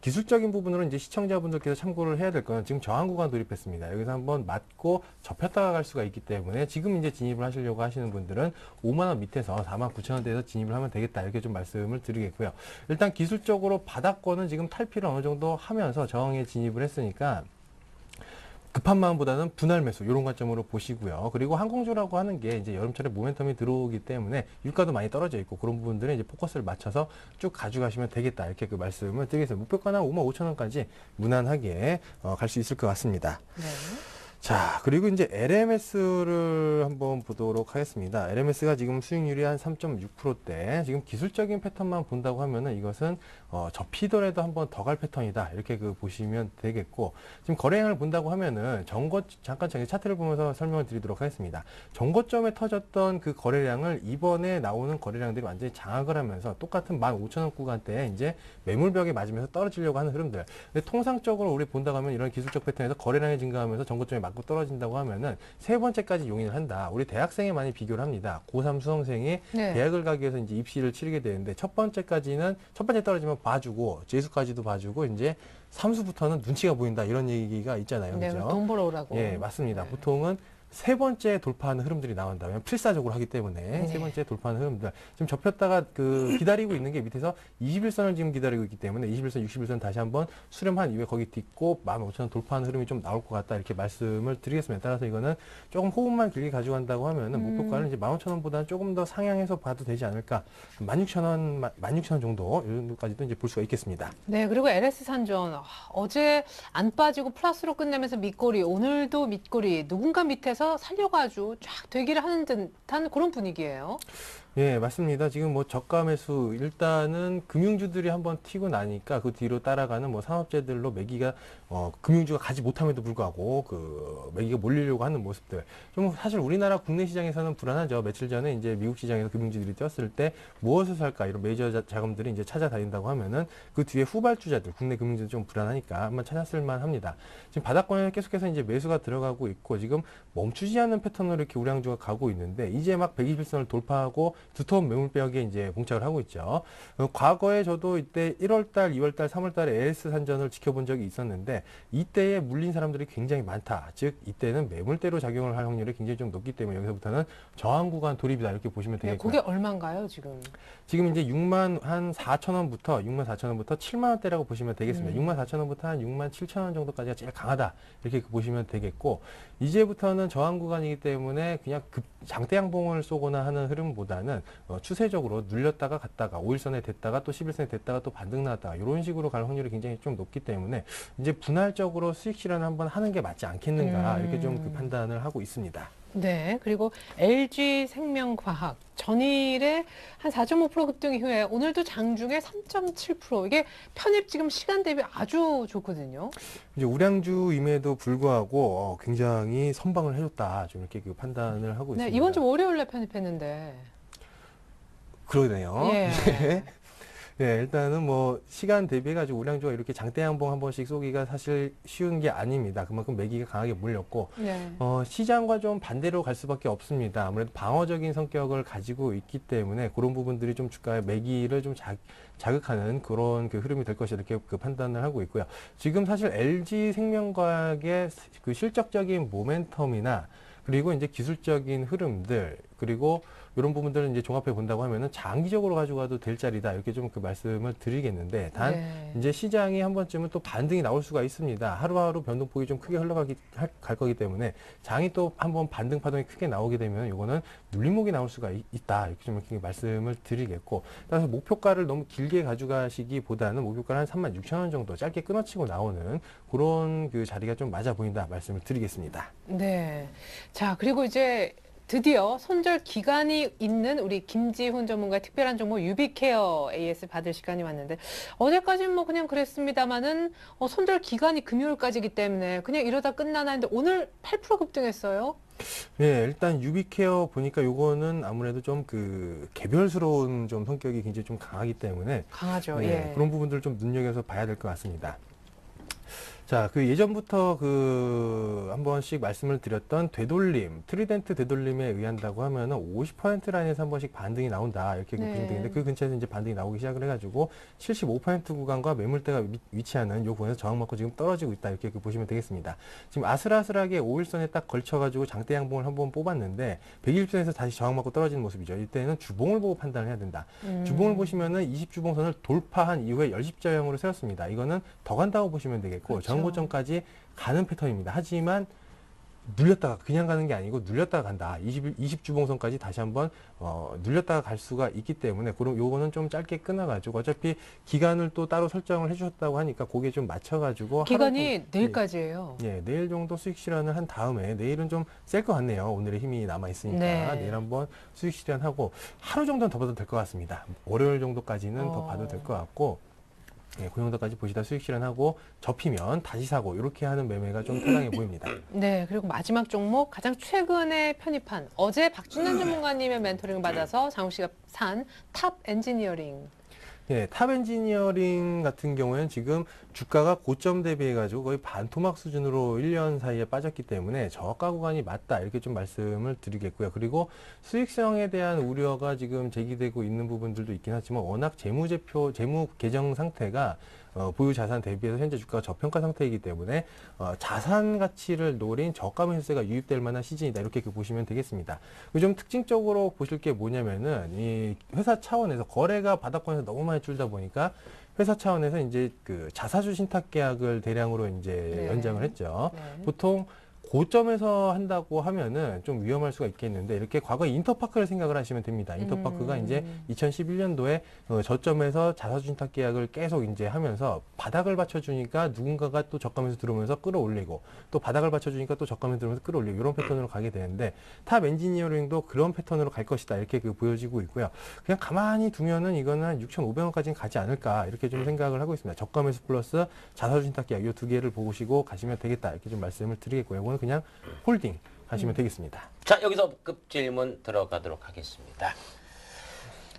기술적인 부분으로 이제 시청자분들께서 참고를 해야 될 거는 지금 저항 구간 돌입했습니다. 여기서 한번 맞고 접혔다가 갈 수가 있기 때문에 지금 이제 진입을 하시려고 하시는 분들은 5만 원 밑에서 49,000원대에서 진입을 하면 되겠다 이렇게 좀 말씀을 드리겠고요. 일단 기술적으로 바닥권은 지금 탈피를 어느 정도 하면서 저항에 진입을 했으니까 급한 마음보다는 분할 매수 이런 관점으로 보시고요. 그리고 항공주라고 하는 게 이제 여름철에 모멘텀이 들어오기 때문에 유가도 많이 떨어져 있고 그런 부분들은 이제 포커스를 맞춰서 쭉 가져가시면 되겠다 이렇게 그 말씀을 드리겠습니다. 목표가는 55,000원까지 무난하게 갈 수 있을 것 같습니다. 네. 자, 그리고 이제 LMS를 한번 보도록 하겠습니다. LMS가 지금 수익률이 한 3.6%대, 지금 기술적인 패턴만 본다고 하면은 이것은 접히더라도 한번 더 갈 패턴이다. 이렇게 보시면 되겠고, 지금 거래량을 본다고 하면은 잠깐 차트를 보면서 설명을 드리도록 하겠습니다. 정고점에 터졌던 그 거래량을 이번에 나오는 거래량들이 완전히 장악을 하면서 똑같은 15,000원 구간대에 이제 매물벽에 맞으면서 떨어지려고 하는 흐름들. 근데 통상적으로 우리 본다고 하면 이런 기술적 패턴에서 거래량이 증가하면서 정고점에 맞고 떨어진다고 하면은 세 번째까지 용인을 한다. 우리 대학생에 많이 비교를 합니다. 고3 수험생이 네. 대학을 가기 위해서 이제 입시를 치르게 되는데 첫 번째 떨어지면 봐주고 재수까지도 봐주고 이제 3수부터는 눈치가 보인다 이런 얘기가 있잖아요. 네, 그죠? 돈 벌어오라고. 예, 맞습니다. 네. 보통은 세 번째 돌파하는 흐름들이 나온다면 필사적으로 하기 때문에 네. 세 번째 돌파하는 흐름들 지금 접혔다가 기다리고 있는 게 밑에서 21선을 지금 기다리고 있기 때문에 21선, 61선 다시 한번 수렴한 이후에 거기 딛고 15,000원 돌파하는 흐름이 좀 나올 것 같다 이렇게 말씀을 드리겠습니다. 따라서 이거는 조금 호흡만 길게 가져간다고 하면은 목표가는 이제 15,000원보다는 조금 더 상향해서 봐도 되지 않을까. 16,000원 정도 이 정도까지도 이제 볼 수가 있겠습니다. 네, 그리고 LS 산전 어제 안 빠지고 플러스로 끝내면서 밑꼬리, 오늘도 밑꼬리, 누군가 밑에서 살려가지고 쫙 되기를 하는 듯한 그런 분위기예요. 예, 맞습니다. 지금 뭐 저가 매수 일단은 금융주들이 한번 튀고 나니까 그 뒤로 따라가는 뭐 산업재들로 매기가 금융주가 가지 못함에도 불구하고 그 매기가 몰리려고 하는 모습들. 좀 사실 우리나라 국내 시장에서는 불안하죠. 며칠 전에 이제 미국 시장에서 금융주들이 뛰었을 때 무엇을 살까 이런 메이저 자금들이 이제 찾아다닌다고 하면은 그 뒤에 후발주자들, 국내 금융주들 좀 불안하니까 한번 찾았을 만합니다. 지금 바닥권에 계속해서 이제 매수가 들어가고 있고 지금 멈추지 않는 패턴으로 이렇게 우량주가 가고 있는데 이제 막 121선을 돌파하고 두터운 매물벽에 이제 봉착을 하고 있죠. 과거에 저도 이때 1월달, 2월달, 3월달에 LS 산전을 지켜본 적이 있었는데 이때에 물린 사람들이 굉장히 많다. 즉 이때는 매물대로 작용을 할 확률이 굉장히 좀 높기 때문에 여기서부터는 저항 구간 돌입이다 이렇게 보시면 네, 되겠고요. 그게 얼마인가요, 지금? 지금 이제 64,000원부터 67,000원부터 7만 원대라고 보시면 되겠습니다. 64,000원부터 한 67,000원 정도까지가 제일 강하다 이렇게 보시면 되겠고 이제부터는 저항 구간이기 때문에 그냥 장대 양봉을 쏘거나 하는 흐름보다는 추세적으로 눌렸다가 갔다가 5일선에 됐다가 또 11선에 됐다가 또 반등 나왔다가 이런 식으로 갈 확률이 굉장히 좀 높기 때문에 이제 분할적으로 수익 실현을 한번 하는 게 맞지 않겠는가 이렇게 좀 그 판단을 하고 있습니다. 네, 그리고 LG생명과학 전일에 한 4.5% 급등 이후에 오늘도 장중에 3.7% 이게 편입 지금 시간 대비 아주 좋거든요. 이제 우량주임에도 불구하고 굉장히 선방을 해줬다 좀 이렇게 그 판단을 하고 네, 있습니다. 이번 주 월요일에 편입했는데. 그러네요. 예. 네. 네, 일단은 뭐 시간 대비해가지고 우량주가 이렇게 장대 양봉 한 번씩 쏘기가 사실 쉬운 게 아닙니다. 그만큼 매기가 강하게 몰렸고 네. 시장과 좀 반대로 갈 수밖에 없습니다. 아무래도 방어적인 성격을 가지고 있기 때문에 그런 부분들이 좀 주가의 매기를 좀 자극하는 그런 그 흐름이 될 것이다 이렇게 그 판단을 하고 있고요. 지금 사실 LG 생명과학의 그 실적적인 모멘텀이나 그리고 이제 기술적인 흐름들 그리고 이런 부분들은 이제 종합해 본다고 하면은 장기적으로 가져가도 될 자리다 이렇게 좀 그 말씀을 드리겠는데 단 네. 이제 시장이 한 번쯤은 또 반등이 나올 수가 있습니다. 하루하루 변동폭이 좀 크게 갈 거기 때문에 장이 또 한번 반등 파동이 크게 나오게 되면 이거는 눌림목이 나올 수가 있다 이렇게 좀 이렇게 말씀을 드리겠고 따라서 목표가를 너무 길게 가져가시기보다는 목표가를 한 36,000원 정도 짧게 끊어치고 나오는 그런 그 자리가 좀 맞아 보인다 말씀을 드리겠습니다. 네. 자, 그리고 이제 드디어 손절 기간이 있는 우리 김지훈 전문가의 특별한 정보 유비케어 AS 받을 시간이 왔는데 어제까지는 뭐 그냥 그랬습니다만은 손절 기간이 금요일까지이기 때문에 그냥 이러다 끝나나 했는데 오늘 8% 급등했어요. 네, 일단 유비케어 보니까 요거는 아무래도 좀 그 개별스러운 좀 성격이 굉장히 좀 강하기 때문에 강하죠. 네, 예. 그런 부분들을 좀 눈여겨서 봐야 될 것 같습니다. 자, 그 예전부터 그 한 번씩 말씀을 드렸던 되돌림, 트리덴트 되돌림에 의한다고 하면은 50% 라인에서 한 번씩 반등이 나온다. 이렇게 네. 보시면 되는데 그 근처에서 이제 반등이 나오기 시작을 해가지고 75% 구간과 매물대가 위치하는 요 부분에서 저항 맞고 지금 떨어지고 있다. 이렇게 보시면 되겠습니다. 지금 아슬아슬하게 5일선에 딱 걸쳐가지고 장대 양봉을 한번 뽑았는데 120선에서 다시 저항 맞고 떨어지는 모습이죠. 이때는 주봉을 보고 판단을 해야 된다. 주봉을 보시면은 20주봉선을 돌파한 이후에 열십자형으로 세웠습니다. 이거는 더 간다고 보시면 되겠고 그렇죠. 전고점까지 가는 패턴입니다. 하지만 눌렸다가 그냥 가는 게 아니고 눌렸다가 간다. 20주봉선까지 다시 한번 눌렸다가 갈 수가 있기 때문에 그럼 요거는 좀 짧게 끊어가지고 어차피 기간을 또 따로 설정을 해주셨다고 하니까 거기에 좀 맞춰가지고 기간이 하루 정도- 내일까지예요. 예, 내일 정도 수익 실현을 한 다음에 내일은 좀 셀 것 같네요. 오늘의 힘이 남아 있으니까 네. 내일 한번 수익 실현하고 하루 정도는 더 봐도 될 것 같습니다. 월요일 정도까지는 더 봐도 될 것 같고. 예, 그 정도까지 보시다 수익 실현하고 접히면 다시 사고 이렇게 하는 매매가 좀 타당해 보입니다. 네, 그리고 마지막 종목 가장 최근에 편입한 어제 박준현 전문가님의 멘토링을 받아서 장욱 씨가 산 탑 엔지니어링. 예, 탑 엔지니어링 같은 경우에는 지금 주가가 고점 대비해가지고 거의 반토막 수준으로 1년 사이에 빠졌기 때문에 저가 구간이 맞다 이렇게 좀 말씀을 드리겠고요. 그리고 수익성에 대한 우려가 지금 제기되고 있는 부분들도 있긴 하지만 워낙 재무 계정 상태가 보유 자산 대비해서 현재 주가가 저평가 상태이기 때문에 자산 가치를 노린 저가 매수세가 유입될 만한 시즌이다 이렇게 보시면 되겠습니다. 좀 특징적으로 보실 게 뭐냐면은 이 회사 차원에서 거래가 바닥권에서 너무 많이 줄다 보니까 회사 차원에서 이제 그 자사주 신탁 계약을 대량으로 이제 네. 연장을 했죠. 네. 보통 고점에서 한다고 하면은 좀 위험할 수가 있겠는데 이렇게 과거 인터파크를 생각을 하시면 됩니다. 인터파크가 이제 2011년도에 저점에서 자사주신탁 계약을 계속 이제 하면서 바닥을 받쳐주니까 누군가가 또 저가면서 들어오면서 끌어올리고 또 바닥을 받쳐주니까 또 저가면서 들어오면서 끌어올리고 이런 패턴으로 가게 되는데 탑 엔지니어링도 그런 패턴으로 갈 것이다 이렇게 보여지고 있고요. 그냥 가만히 두면은 이거는 한 6,500원까지는 가지 않을까 이렇게 좀 생각을 하고 있습니다. 저가면서 플러스 자사주신탁 계약 이 두 개를 보시고 가시면 되겠다 이렇게 좀 말씀을 드리겠고요. 이거는 그냥 홀딩 하시면 되겠습니다. 자, 여기서 급 질문 들어가도록 하겠습니다.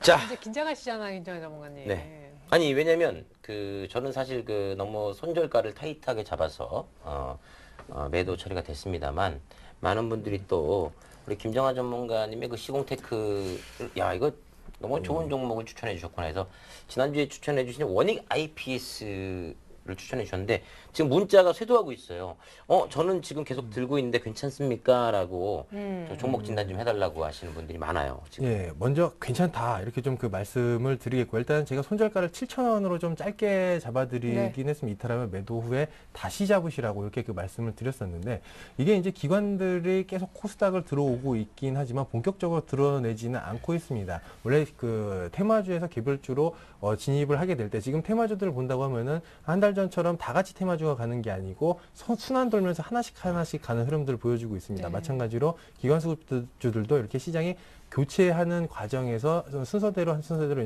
자, 이제 긴장하시잖아요, 김정혜 전문가님. 네. 아니 왜냐면 저는 사실 너무 손절가를 타이트하게 잡아서 매도 처리가 됐습니다만 많은 분들이 또 우리 김정하 전문가님의 그 시공테크를 야 이거 너무 좋은 종목을 추천해 주셨구나 해서 지난주에 추천해 주신 원익 IPS를 추천해 주셨는데 지금 문자가 쇄도하고 있어요. 저는 지금 계속 들고 있는데 괜찮습니까? 라고 저 종목 진단 좀 해달라고 하시는 분들이 많아요. 지금. 예, 먼저 괜찮다 이렇게 좀 그 말씀을 드리겠고 일단 제가 손절가를 7,000원으로 좀 짧게 잡아드리긴 했으면 이탈하면 매도 후에 다시 잡으시라고 이렇게 그 말씀을 드렸었는데 이게 이제 기관들이 계속 코스닥을 들어오고 있긴 하지만 본격적으로 드러내지는 않고 있습니다. 원래 그 테마주에서 개별주로 진입을 하게 될 때 지금 테마주들을 본다고 하면은 한 달 전처럼 다 같이 테마주가 가는 게 아니고 순환 돌면서 하나씩 가는 흐름들을 보여주고 있습니다. 네. 마찬가지로 기관 수급주들도 이렇게 시장이 교체하는 과정에서 순서대로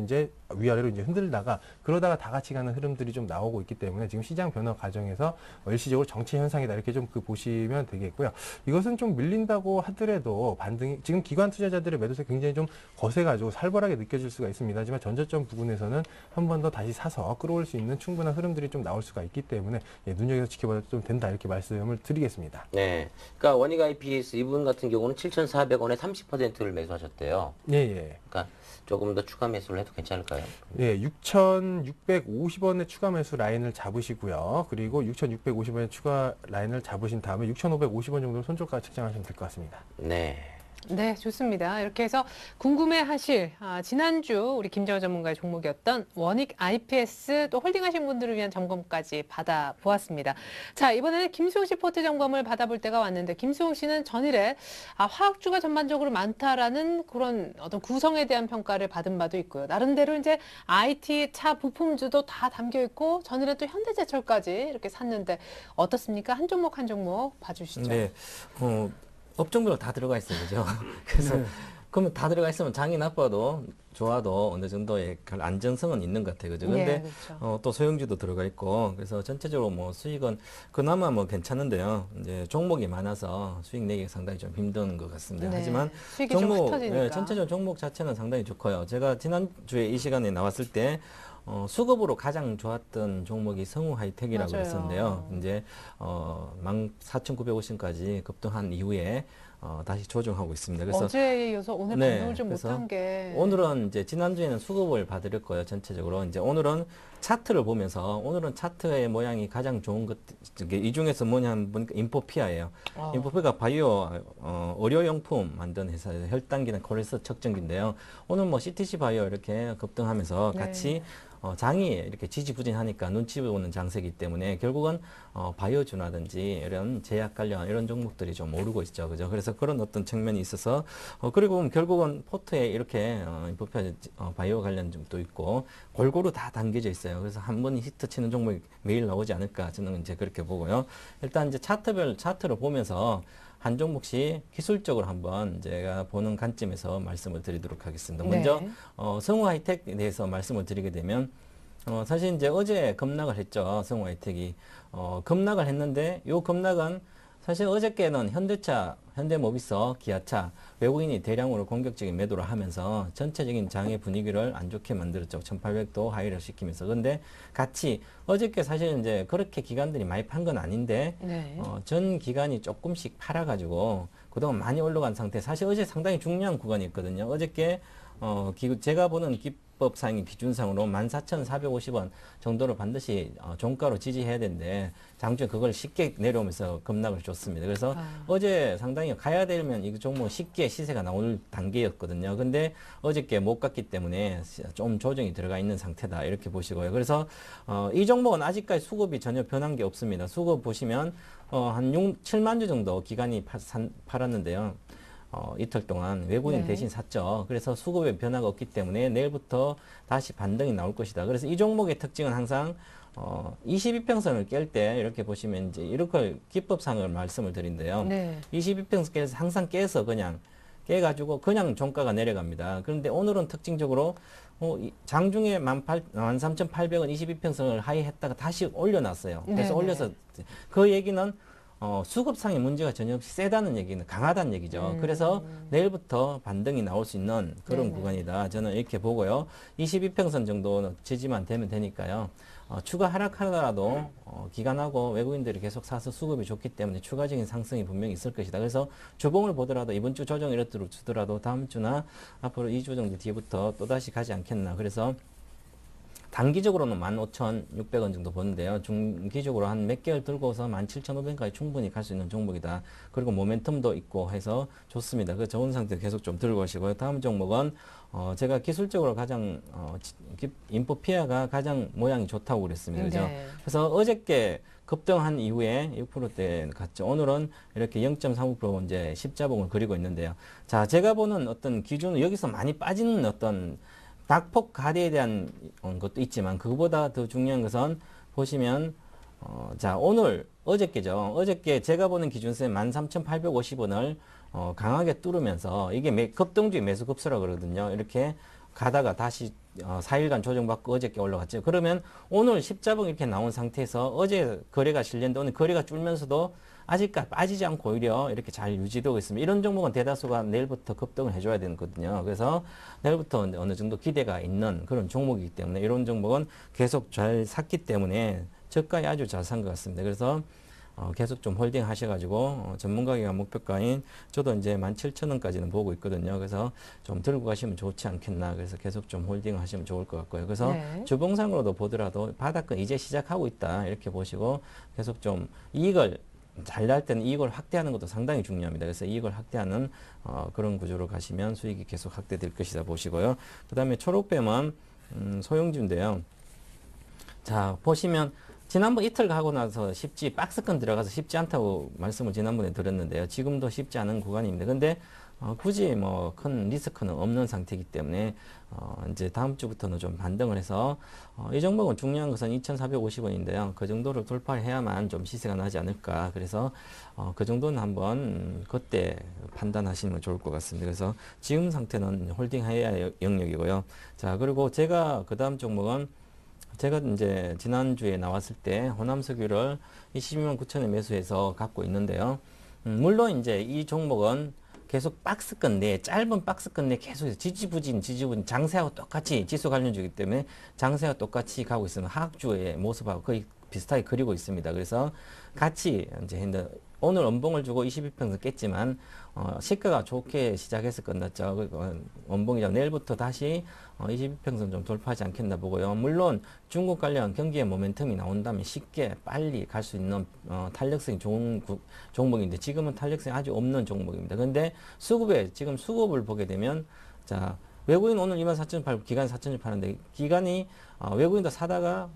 이제 위아래로 이제 흔들다가 그러다가 다 같이 가는 흐름들이 좀 나오고 있기 때문에 지금 시장 변화 과정에서 일시적으로 정체 현상이다 이렇게 좀 보시면 되겠고요. 이것은 좀 밀린다고 하더라도 반등이 지금 기관 투자자들의 매도세 굉장히 좀 거세가지고 살벌하게 느껴질 수가 있습니다. 하지만 전저점 부분에서는 한 번 더 다시 사서 끌어올 수 있는 충분한 흐름들이 좀 나올 수가 있기 때문에 눈여겨서 지켜봐도 좀 된다 이렇게 말씀을 드리겠습니다. 네. 그러니까 원익 IPS 이분 같은 경우는 7,400원에 30%를 매수하셨대요. 예. 그러니까 조금 더 추가 매수를 해도 괜찮을까요? 예, 6,650원의 추가 매수 라인을 잡으시고요. 그리고 6,650원의 추가 라인을 잡으신 다음에 6,550원 정도 손절가 측정하시면 될 것 같습니다. 네. 네, 좋습니다. 이렇게 해서 궁금해하실 지난주 우리 김정호 전문가의 종목이었던 원익 IPS 또 홀딩하신 분들을 위한 점검까지 받아보았습니다. 자, 이번에는 김수홍 씨 포트 점검을 받아볼 때가 왔는데 김수홍 씨는 전일에 화학주가 전반적으로 많다라는 그런 어떤 구성에 대한 평가를 받은 바도 있고요. 나름대로 이제 IT 차 부품주도 다 담겨 있고 전일에 또 현대제철까지 이렇게 샀는데 어떻습니까? 한 종목 한 종목 봐주시죠. 네. 업종별로 다 들어가 있어요. 그죠? 그래서 그러면 다 들어가 있으면 장이 나빠도 좋아도 어느 정도의 안정성은 있는 것 같아요. 그죠? 근데 네, 그렇죠. 또 소형주도 들어가 있고 그래서 전체적으로 뭐 수익은 그나마 뭐 괜찮은데요. 이제 종목이 많아서 수익 내기 상당히 좀 힘든 것 같습니다. 네, 하지만 수익이 좀 흩어지니까. 전체적으로 종목 자체는 상당히 좋고요. 제가 지난주에 이 시간에 나왔을 때 수급으로 가장 좋았던 종목이 성우 하이텍이라고 맞아요. 했었는데요. 이제 14,950까지 급등한 이후에 다시 조정하고 있습니다. 그래서 어제에 이어서 오늘 네, 반등을 좀 그래서 못한 게 오늘은 이제 지난주에는 수급을 봐드릴 거예요. 전체적으로 이제 오늘은 차트를 보면서 오늘은 차트의 모양이 가장 좋은 것 이 중에서 뭐냐 보니까 인포피아예요. 인포피아가 바이오 의료용품 만드는 회사예요. 혈당기나 콜레스테롤 측정기인데요. 오늘 뭐 CTC 바이오 이렇게 급등하면서 네. 같이 장이 이렇게 지지부진하니까 눈치 보는 장세이기 때문에 결국은 바이오주라든지 이런 제약 관련 이런 종목들이 좀 오르고 있죠. 그죠? 그래서 그런 어떤 측면이 있어서 그리고 보면 결국은 포트에 이렇게 인포피아 바이오 관련 점도 있고 골고루 다 담겨져 있어요. 그래서 한 번 히트 치는 종목이 매일 나오지 않을까 저는 이제 그렇게 보고요. 일단 이제 차트를 보면서 한 종목씩 기술적으로 한번 제가 보는 관점에서 말씀을 드리도록 하겠습니다. 먼저 네. 성우 하이텍에 대해서 말씀을 드리게 되면 사실 이제 어제 급락을 했죠. 성우 하이텍이 급락을 했는데 요 급락은 사실 어저께는 현대차, 현대모비스, 기아차 외국인이 대량으로 공격적인 매도를 하면서 전체적인 장의 분위기를 안 좋게 만들었죠. 1800도 하이를 시키면서. 근데 같이 어저께 사실 이제 그렇게 기관들이 많이 판 건 아닌데 네. 전 기관이 조금씩 팔아가지고 그동안 많이 올라간 상태. 사실 어제 상당히 중요한 구간이었거든요. 어저께 제가 보는 기법상의 기준상으로 14,450원 정도를 반드시 종가로 지지해야 되는데 장중에 그걸 쉽게 내려오면서 급락을 줬습니다. 그래서 어제 상당히 가야 되면 이 종목 쉽게 시세가 나올 단계였거든요. 근데 어저께 못 갔기 때문에 좀 조정이 들어가 있는 상태다 이렇게 보시고요. 그래서 이 종목은 아직까지 수급이 전혀 변한 게 없습니다. 수급 보시면 한 7만 주 정도 기간이 팔았는데요. 이틀 동안 외국인 네. 대신 샀죠. 그래서 수급에 변화가 없기 때문에 내일부터 다시 반등이 나올 것이다. 그래서 이 종목의 특징은 항상 22평선을 깰 때 이렇게 보시면 이제 이렇게 기법상을 말씀을 드린대요. 네. 22평선 깨서 항상 깨서 그냥 깨가지고 그냥 종가가 내려갑니다. 그런데 오늘은 특징적으로 장중에 13,800원 22평선을 하이했다가 다시 올려놨어요. 그래서 네네. 올려서 그 얘기는 수급상의 문제가 전혀 없이 세다는 얘기는 강하다는 얘기죠. 그래서 내일부터 반등이 나올 수 있는 그런 네네. 구간이다. 저는 이렇게 보고요. 22평선 정도 지지만 되면 되니까요. 추가 하락하더라도 기관하고 외국인들이 계속 사서 수급이 좋기 때문에 추가적인 상승이 분명히 있을 것이다. 그래서 주봉을 보더라도 이번 주 조정 이렇도록 주더라도 다음 주나 앞으로 2주 정도 뒤부터 또다시 가지 않겠나. 그래서 단기적으로는 15,600원 정도 보는데요. 중기적으로 한 몇 개월 들고서 17,500원까지 충분히 갈 수 있는 종목이다. 그리고 모멘텀도 있고 해서 좋습니다. 그 좋은 상태 계속 좀 들고 가시고요. 다음 종목은 제가 기술적으로 가장 인포피아가 가장 모양이 좋다고 그랬습니다. 그죠? 네. 그래서 어저께 급등한 이후에 6%대 갔죠. 오늘은 이렇게 0.35% 이제 십자봉을 그리고 있는데요. 자, 제가 보는 어떤 기준은 여기서 많이 빠지는 어떤 낙폭 가대에 대한 것도 있지만 그거보다 더 중요한 것은 보시면 자 오늘 어저께죠. 어저께 제가 보는 기준세 13,850원을 강하게 뚫으면서 이게 급등주의 매수 급소라 그러거든요. 이렇게 가다가 다시 4일간 조정받고 어저께 올라갔죠. 그러면 오늘 십자봉 이렇게 나온 상태에서 어제 거래가 실렸는데 오늘 거래가 줄면서도 아직까지 빠지지 않고 오히려 이렇게 잘 유지되고 있습니다. 이런 종목은 대다수가 내일부터 급등을 해줘야 되거든요. 그래서 내일부터 어느 정도 기대가 있는 그런 종목이기 때문에 이런 종목은 계속 잘 샀기 때문에 저가에 아주 잘 산 것 같습니다. 그래서 계속 좀 홀딩 하셔가지고 전문가가 목표가인 저도 이제 17,000원까지는 보고 있거든요. 그래서 좀 들고 가시면 좋지 않겠나. 그래서 계속 좀 홀딩 하시면 좋을 것 같고요. 그래서 네. 주봉상으로도 보더라도 바닥은 이제 시작하고 있다. 이렇게 보시고 계속 좀 이익을 잘 날 때는 이익을 확대하는 것도 상당히 중요합니다. 그래서 이익을 확대하는 그런 구조로 가시면 수익이 계속 확대될 것이다 보시고요. 그 다음에 초록뱀은 소형주인데요. 자, 보시면 지난번 이틀 가고 나서 박스권 들어가서 쉽지 않다고 말씀을 지난번에 드렸는데요. 지금도 쉽지 않은 구간입니다. 근데 굳이 뭐 큰 리스크는 없는 상태이기 때문에 이제 다음 주부터는 좀 반등을 해서 이 종목은 중요한 것은 2,450원인데요. 그 정도를 돌파해야만 좀 시세가 나지 않을까. 그래서 그 정도는 한번 그때 판단하시면 좋을 것 같습니다. 그래서 지금 상태는 홀딩해야 영역이고요. 자, 그리고 제가 그 다음 종목은 제가 이제 지난주에 나왔을 때 호남석유를 22만 9천에 매수해서 갖고 있는데요. 물론 이제 이 종목은 계속 박스권 내, 짧은 박스권 내 계속 지지부진 장세하고 똑같이 지수 관련주이기 때문에 장세와 똑같이 가고 있으면 하락주의 모습하고 거의 비슷하게 그리고 있습니다. 그래서 같이 이제 했는데 오늘 연봉을 주고 22평선 깼지만 시가가 좋게 시작해서 끝났죠. 연봉이랑 내일부터 다시 22평선 좀 돌파하지 않겠나 보고요. 물론 중국 관련 경기의 모멘텀이 나온다면 쉽게 빨리 갈 수 있는 탄력성이 좋은 종목인데 지금은 탄력성이 아주 없는 종목입니다. 그런데 지금 수급을 보게 되면 자 외국인 오늘 24,000팔고 기관 4,000을 파는데 기관이 외국인도 사다가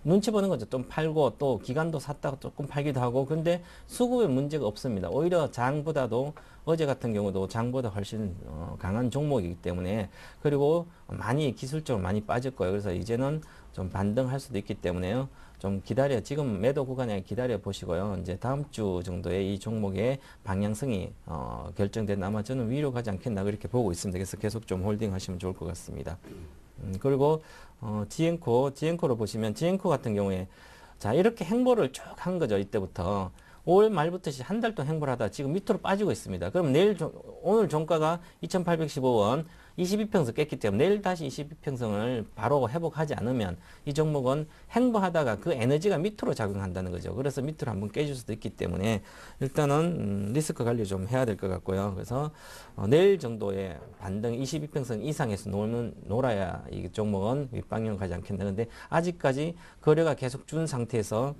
눈치 보는 거죠. 좀 팔고 또 기관도 샀다가 조금 팔기도 하고 그런데 수급에 문제가 없습니다. 오히려 장보다도 어제 같은 경우도 장보다 훨씬 강한 종목이기 때문에 그리고 많이 기술적으로 많이 빠질 거예요. 그래서 이제는 좀 반등할 수도 있기 때문에요. 좀 지금 매도 구간에 기다려 보시고요. 이제 다음 주 정도에 이 종목의 방향성이 결정된 아마 저는 위로 가지 않겠나 그렇게 보고 있습니다. 그래서 계속 좀 홀딩 하시면 좋을 것 같습니다. 그리고 지엔코로 보시면 지엔코 같은 경우에 자 이렇게 행보를 쭉 한 거죠. 이때부터 5월 말부터 한 달 동안 행보를 하다 지금 밑으로 빠지고 있습니다. 그럼 오늘 종가가 2,815원 22평선 깼기 때문에 내일 다시 22평선을 바로 회복하지 않으면 이 종목은 행보하다가 그 에너지가 밑으로 작용한다는 거죠. 그래서 밑으로 한번 깨질 수도 있기 때문에 일단은 리스크 관리 좀 해야 될 것 같고요. 그래서 내일 정도의 반등 22평선 이상에서 놀아야 이 종목은 윗방향 가지 않겠나. 근데 아직까지 거래가 계속 준 상태에서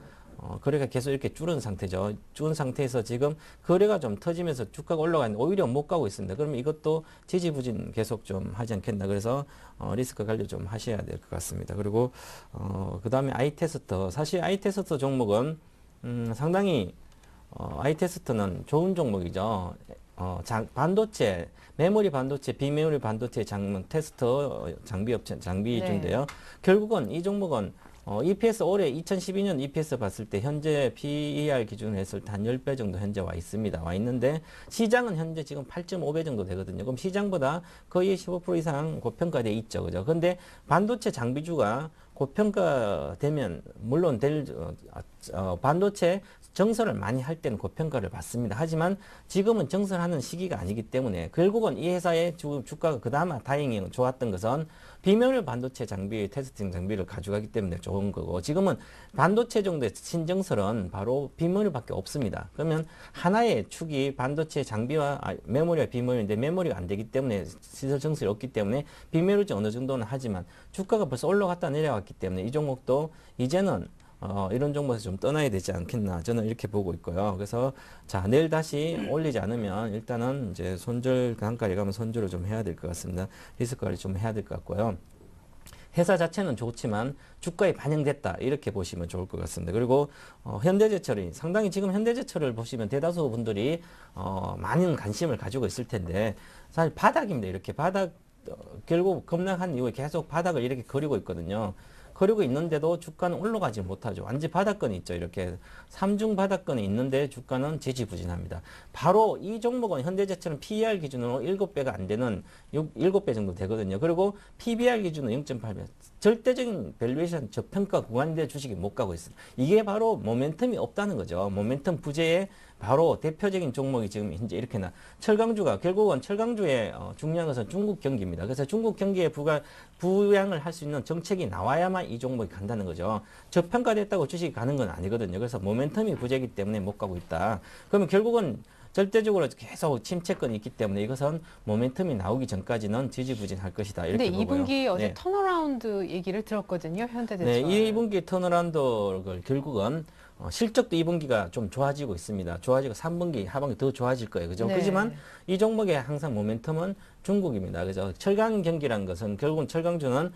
거래가 계속 이렇게 줄은 상태죠. 줄은 상태에서 지금 거래가 좀 터지면서 주가가 올라가는데 오히려 못 가고 있습니다. 그러면 이것도 지지부진 계속 좀 하지 않겠나. 그래서 리스크 관리 좀 하셔야 될 것 같습니다. 그리고 그 다음에 아이테스트. 사실 아이테스트 종목은 상당히 아이테스트는 좋은 종목이죠. 반도체, 메모리 반도체, 비메모리 반도체 테스트 장비 업체, 장비주인데요. 결국은 이 종목은 EPS 올해 2012년 EPS 봤을 때 현재 PER 기준으로 했을 때 한 10배 정도 현재 와 있습니다. 와 있는데 시장은 현재 지금 8.5배 정도 되거든요. 그럼 시장보다 거의 15% 이상 고평가돼 있죠. 그죠? 근데 반도체 장비주가 고평가되면 물론 반도체 정설을 많이 할 때는 고평가를 받습니다. 하지만 지금은 정설하는 시기가 아니기 때문에 결국은 이 회사의 주가가 그나마 다행히 좋았던 것은 비메모리 반도체 장비, 테스팅 장비를 가져가기 때문에 좋은 거고 지금은 반도체 정도의 신정설은 바로 비메모리밖에 없습니다. 그러면 하나의 축이 반도체 장비와 메모리와 비메모리인데 메모리가 안 되기 때문에 시설 정설이 없기 때문에 비메모리 어느 정도는 하지만 주가가 벌써 올라갔다 내려왔기 때문에 이 종목도 이제는 이런 종목에서 좀 떠나야 되지 않겠나 저는 이렇게 보고 있고요. 그래서 자 내일 다시 올리지 않으면 일단은 이제 손절 단가에 가면 손절을 좀 해야 될 것 같습니다. 리스크 관리 좀 해야 될 것 같고요. 회사 자체는 좋지만 주가에 반영됐다 이렇게 보시면 좋을 것 같습니다. 그리고 현대제철이 상당히 지금 현대제철을 보시면 대다수 분들이 많은 관심을 가지고 있을 텐데 사실 바닥입니다. 이렇게 바닥 결국 급락한 이후에 계속 바닥을 이렇게 그리고 있거든요. 그리고 있는데도 주가는 올라가지 못하죠. 완전 바닥권이 있죠. 이렇게 삼중 바닥권이 있는데 주가는 지지부진합니다. 바로 이 종목은 현대제철은 PER 기준으로 7배가 안 되는 7배 정도 되거든요. 그리고 PBR 기준으로 0.8배. 절대적인 밸류에이션 저평가 구간인데 주식이 못 가고 있어요. 이게 바로 모멘텀이 없다는 거죠. 모멘텀 부재의 바로 대표적인 종목이 지금 현재 이렇게 철강주가 결국은 철강주의 중요한 것은 중국 경기입니다. 그래서 중국 경기에 부양을 할 수 있는 정책이 나와야만 이 종목이 간다는 거죠. 저평가됐다고 주식이 가는 건 아니거든요. 그래서 모멘텀이 부재이기 때문에 못 가고 있다. 그러면 결국은 절대적으로 계속 침체권이 있기 때문에 이것은 모멘텀이 나오기 전까지는 지지부진할 것이다. 이렇게 근데 보고요. 2분기 어제 네. 턴어라운드 얘기를 들었거든요. 현대제철. 네, 2분기 턴어라운드를 결국은 실적도 2분기가 좀 좋아지고 있습니다. 좋아지고 3분기, 하반기 더 좋아질 거예요. 그죠? 네. 그렇지만 이 종목의 항상 모멘텀은 중국입니다. 그죠? 철강 경기라는 것은 결국은 철강주는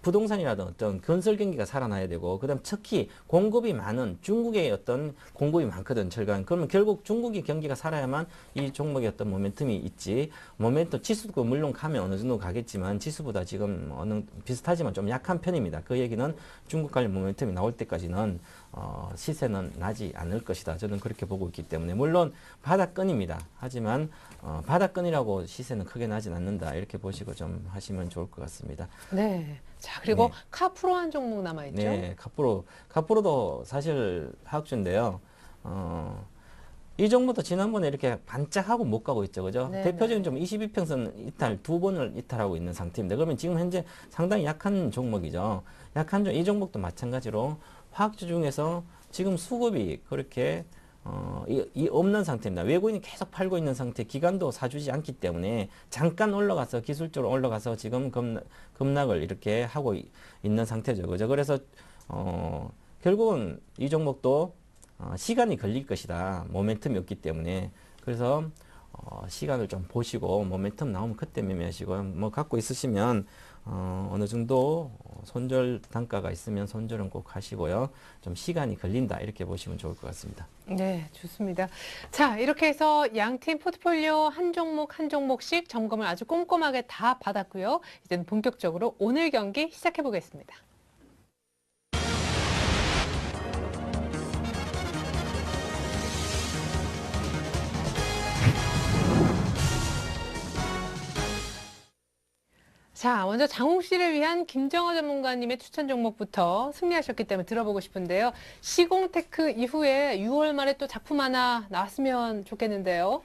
부동산이라든 어떤 건설 경기가 살아나야 되고, 그다음 특히 공급이 많은 중국의 어떤 공급이 많거든, 철강. 그러면 결국 중국의 경기가 살아야만 이 종목의 어떤 모멘텀이 있지. 모멘텀 지수도 물론 가면 어느 정도 가겠지만 지수보다 지금 어느 비슷하지만 좀 약한 편입니다. 그 얘기는 중국 관련 모멘텀이 나올 때까지는 시세는 나지 않을 것이다. 저는 그렇게 보고 있기 때문에, 물론 바닥권입니다. 하지만 바닥권이라고 시세는 크게 나진 않는다. 이렇게 보시고 좀 하시면 좋을 것 같습니다. 네. 자, 그리고 네. 카프로 한 종목 남아있죠? 네, 카프로도 사실 하악주인데요. 이 종목도 지난번에 이렇게 반짝하고 못 가고 있죠, 그죠? 네, 대표적인 좀 22평선 이탈, 2번을 이탈하고 있는 상태입니다. 그러면 지금 현재 상당히 약한 종목이죠. 이 종목도 마찬가지로 화학주 중에서 지금 수급이 그렇게 이 없는 상태입니다. 외국인이 계속 팔고 있는 상태, 기관도 사주지 않기 때문에 잠깐 올라가서 기술적으로 올라가서 지금 급락을 이렇게 하고 있는 상태죠. 그죠? 그래서 결국은 이 종목도 시간이 걸릴 것이다. 모멘텀이 없기 때문에. 그래서 시간을 좀 보시고 모멘텀 나오면 그때 매매하시고, 뭐 갖고 있으시면 어느 정도 손절 단가가 있으면 손절은 꼭 하시고요. 좀 시간이 걸린다, 이렇게 보시면 좋을 것 같습니다. 네, 좋습니다. 자, 이렇게 해서 양팀 포트폴리오 한 종목 한 종목씩 점검을 아주 꼼꼼하게 다 받았고요. 이제는 본격적으로 오늘 경기 시작해 보겠습니다. 자, 먼저 장홍 씨를 위한 김정호 전문가님의 추천 종목부터 승리하셨기 때문에 들어보고 싶은데요. 시공테크 이후에 6월 말에 또 작품 하나 나왔으면 좋겠는데요.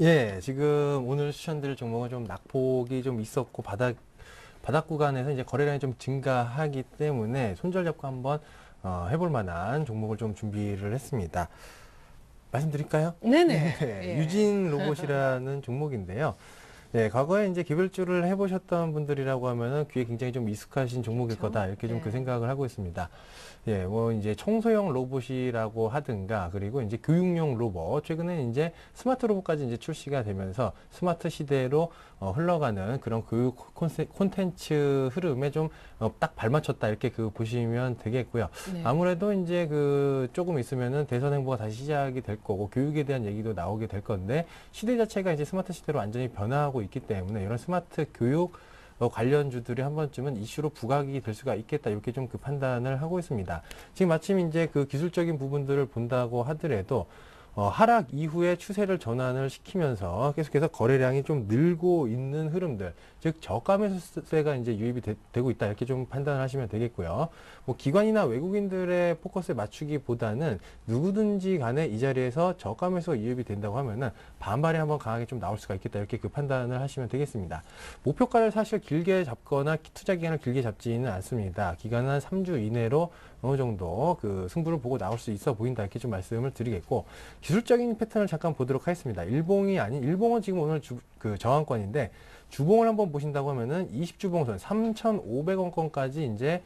예, 지금 오늘 추천드릴 종목은 좀 낙폭이 좀 있었고 바닥 구간에서 이제 거래량이 좀 증가하기 때문에 손절 잡고 한번 해볼 만한 종목을 좀 준비를 했습니다. 말씀드릴까요? 네네. 네, 예. 유진 로봇이라는 종목인데요. 네, 과거에 이제 개별주를 해보셨던 분들이라고 하면은 귀에 굉장히 좀 익숙하신 종목일 그렇죠? 거다, 이렇게 좀 그 네. 생각을 하고 있습니다. 예, 뭐 이제 청소형 로봇이라고 하든가, 그리고 이제 교육용 로봇, 최근에 이제 스마트 로봇까지 이제 출시가 되면서 스마트 시대로 흘러가는 그런 교육 콘텐츠 흐름에 좀 딱 발맞췄다, 이렇게 보시면 되겠고요. 네. 아무래도 이제 조금 있으면은 대선 행보가 다시 시작이 될 거고, 교육에 대한 얘기도 나오게 될 건데, 시대 자체가 이제 스마트 시대로 완전히 변화하고 있기 때문에 이런 스마트 교육 관련주들이 한 번쯤은 이슈로 부각이 될 수가 있겠다, 이렇게 좀 판단을 하고 있습니다. 지금 마침 이제 기술적인 부분들을 본다고 하더라도 하락 이후에 추세를 전환을 시키면서 계속해서 거래량이 좀 늘고 있는 흐름들, 즉 저가 매수세가 이제 유입이 되고 있다, 이렇게 좀 판단을 하시면 되겠고요. 뭐 기관이나 외국인들의 포커스에 맞추기보다는 누구든지 간에 이 자리에서 저가 매수가 유입이 된다고 하면은 반발이 한번 강하게 좀 나올 수가 있겠다, 이렇게 판단을 하시면 되겠습니다. 목표가를 사실 길게 잡거나 투자 기간을 길게 잡지는 않습니다. 기간은 한 3주 이내로 어느 정도 승부를 보고 나올 수 있어 보인다, 이렇게 좀 말씀을 드리겠고, 기술적인 패턴을 잠깐 보도록 하겠습니다. 일봉은 지금 오늘 저항권인데, 주봉을 한번 보신다고 하면은 20주봉선 3,500원권까지 이제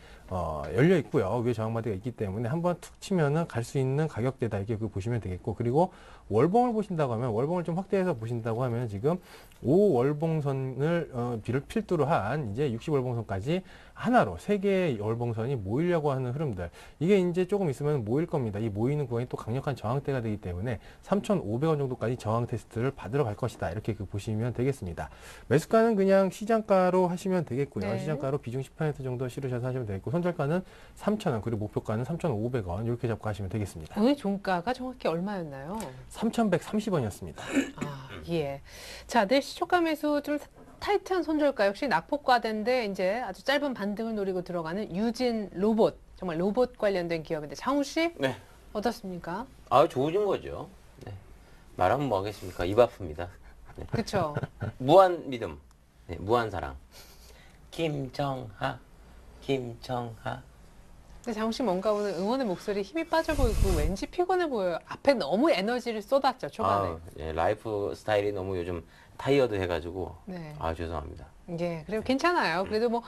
열려 있고요. 위에 저항바디가 있기 때문에 한번 툭 치면은 갈 수 있는 가격대다, 이렇게 보시면 되겠고, 그리고 월봉을 보신다고 하면, 월봉을 좀 확대해서 보신다고 하면 지금 5월봉선을 필두로 한 이제 60월봉선까지 하나로 3개의 월봉선이 모이려고 하는 흐름들, 이게 이제 조금 있으면 모일 겁니다. 이 모이는 구간이 또 강력한 저항대가 되기 때문에 3,500원 정도까지 저항 테스트를 받으러 갈 것이다, 이렇게 보시면 되겠습니다. 매수가는 그냥 시장가로 하시면 되겠고요. 네. 시장가로 비중 10% 정도 실으셔서 하시면 되겠고, 손절가는 3,000원, 그리고 목표가는 3,500원, 이렇게 잡고 하시면 되겠습니다. 오늘 종가가 정확히 얼마였나요? 3,130원이었습니다. 아, 예. 자, 내일 시초가 매수 좀 타이트한 손절가, 역시 낙폭과대인데 이제 아주 짧은 반등을 노리고 들어가는 유진 로봇, 정말 로봇 관련된 기업인데, 장우 씨 네. 어떻습니까? 좋은 거죠. 네. 말하면 뭐 하겠습니까? 입 아픕니다. 네. 그렇죠. 무한 믿음, 네, 무한 사랑. 김정하. 근데 장우 씨 뭔가 오늘 응원의 목소리 힘이 빠져 보이고 왠지 피곤해 보여요. 앞에 너무 에너지를 쏟았죠, 초반에. 예, 라이프 스타일이 너무 요즘 타이어드 해가지고 네. 죄송합니다. 예, 그리고 괜찮아요. 그래도 뭐,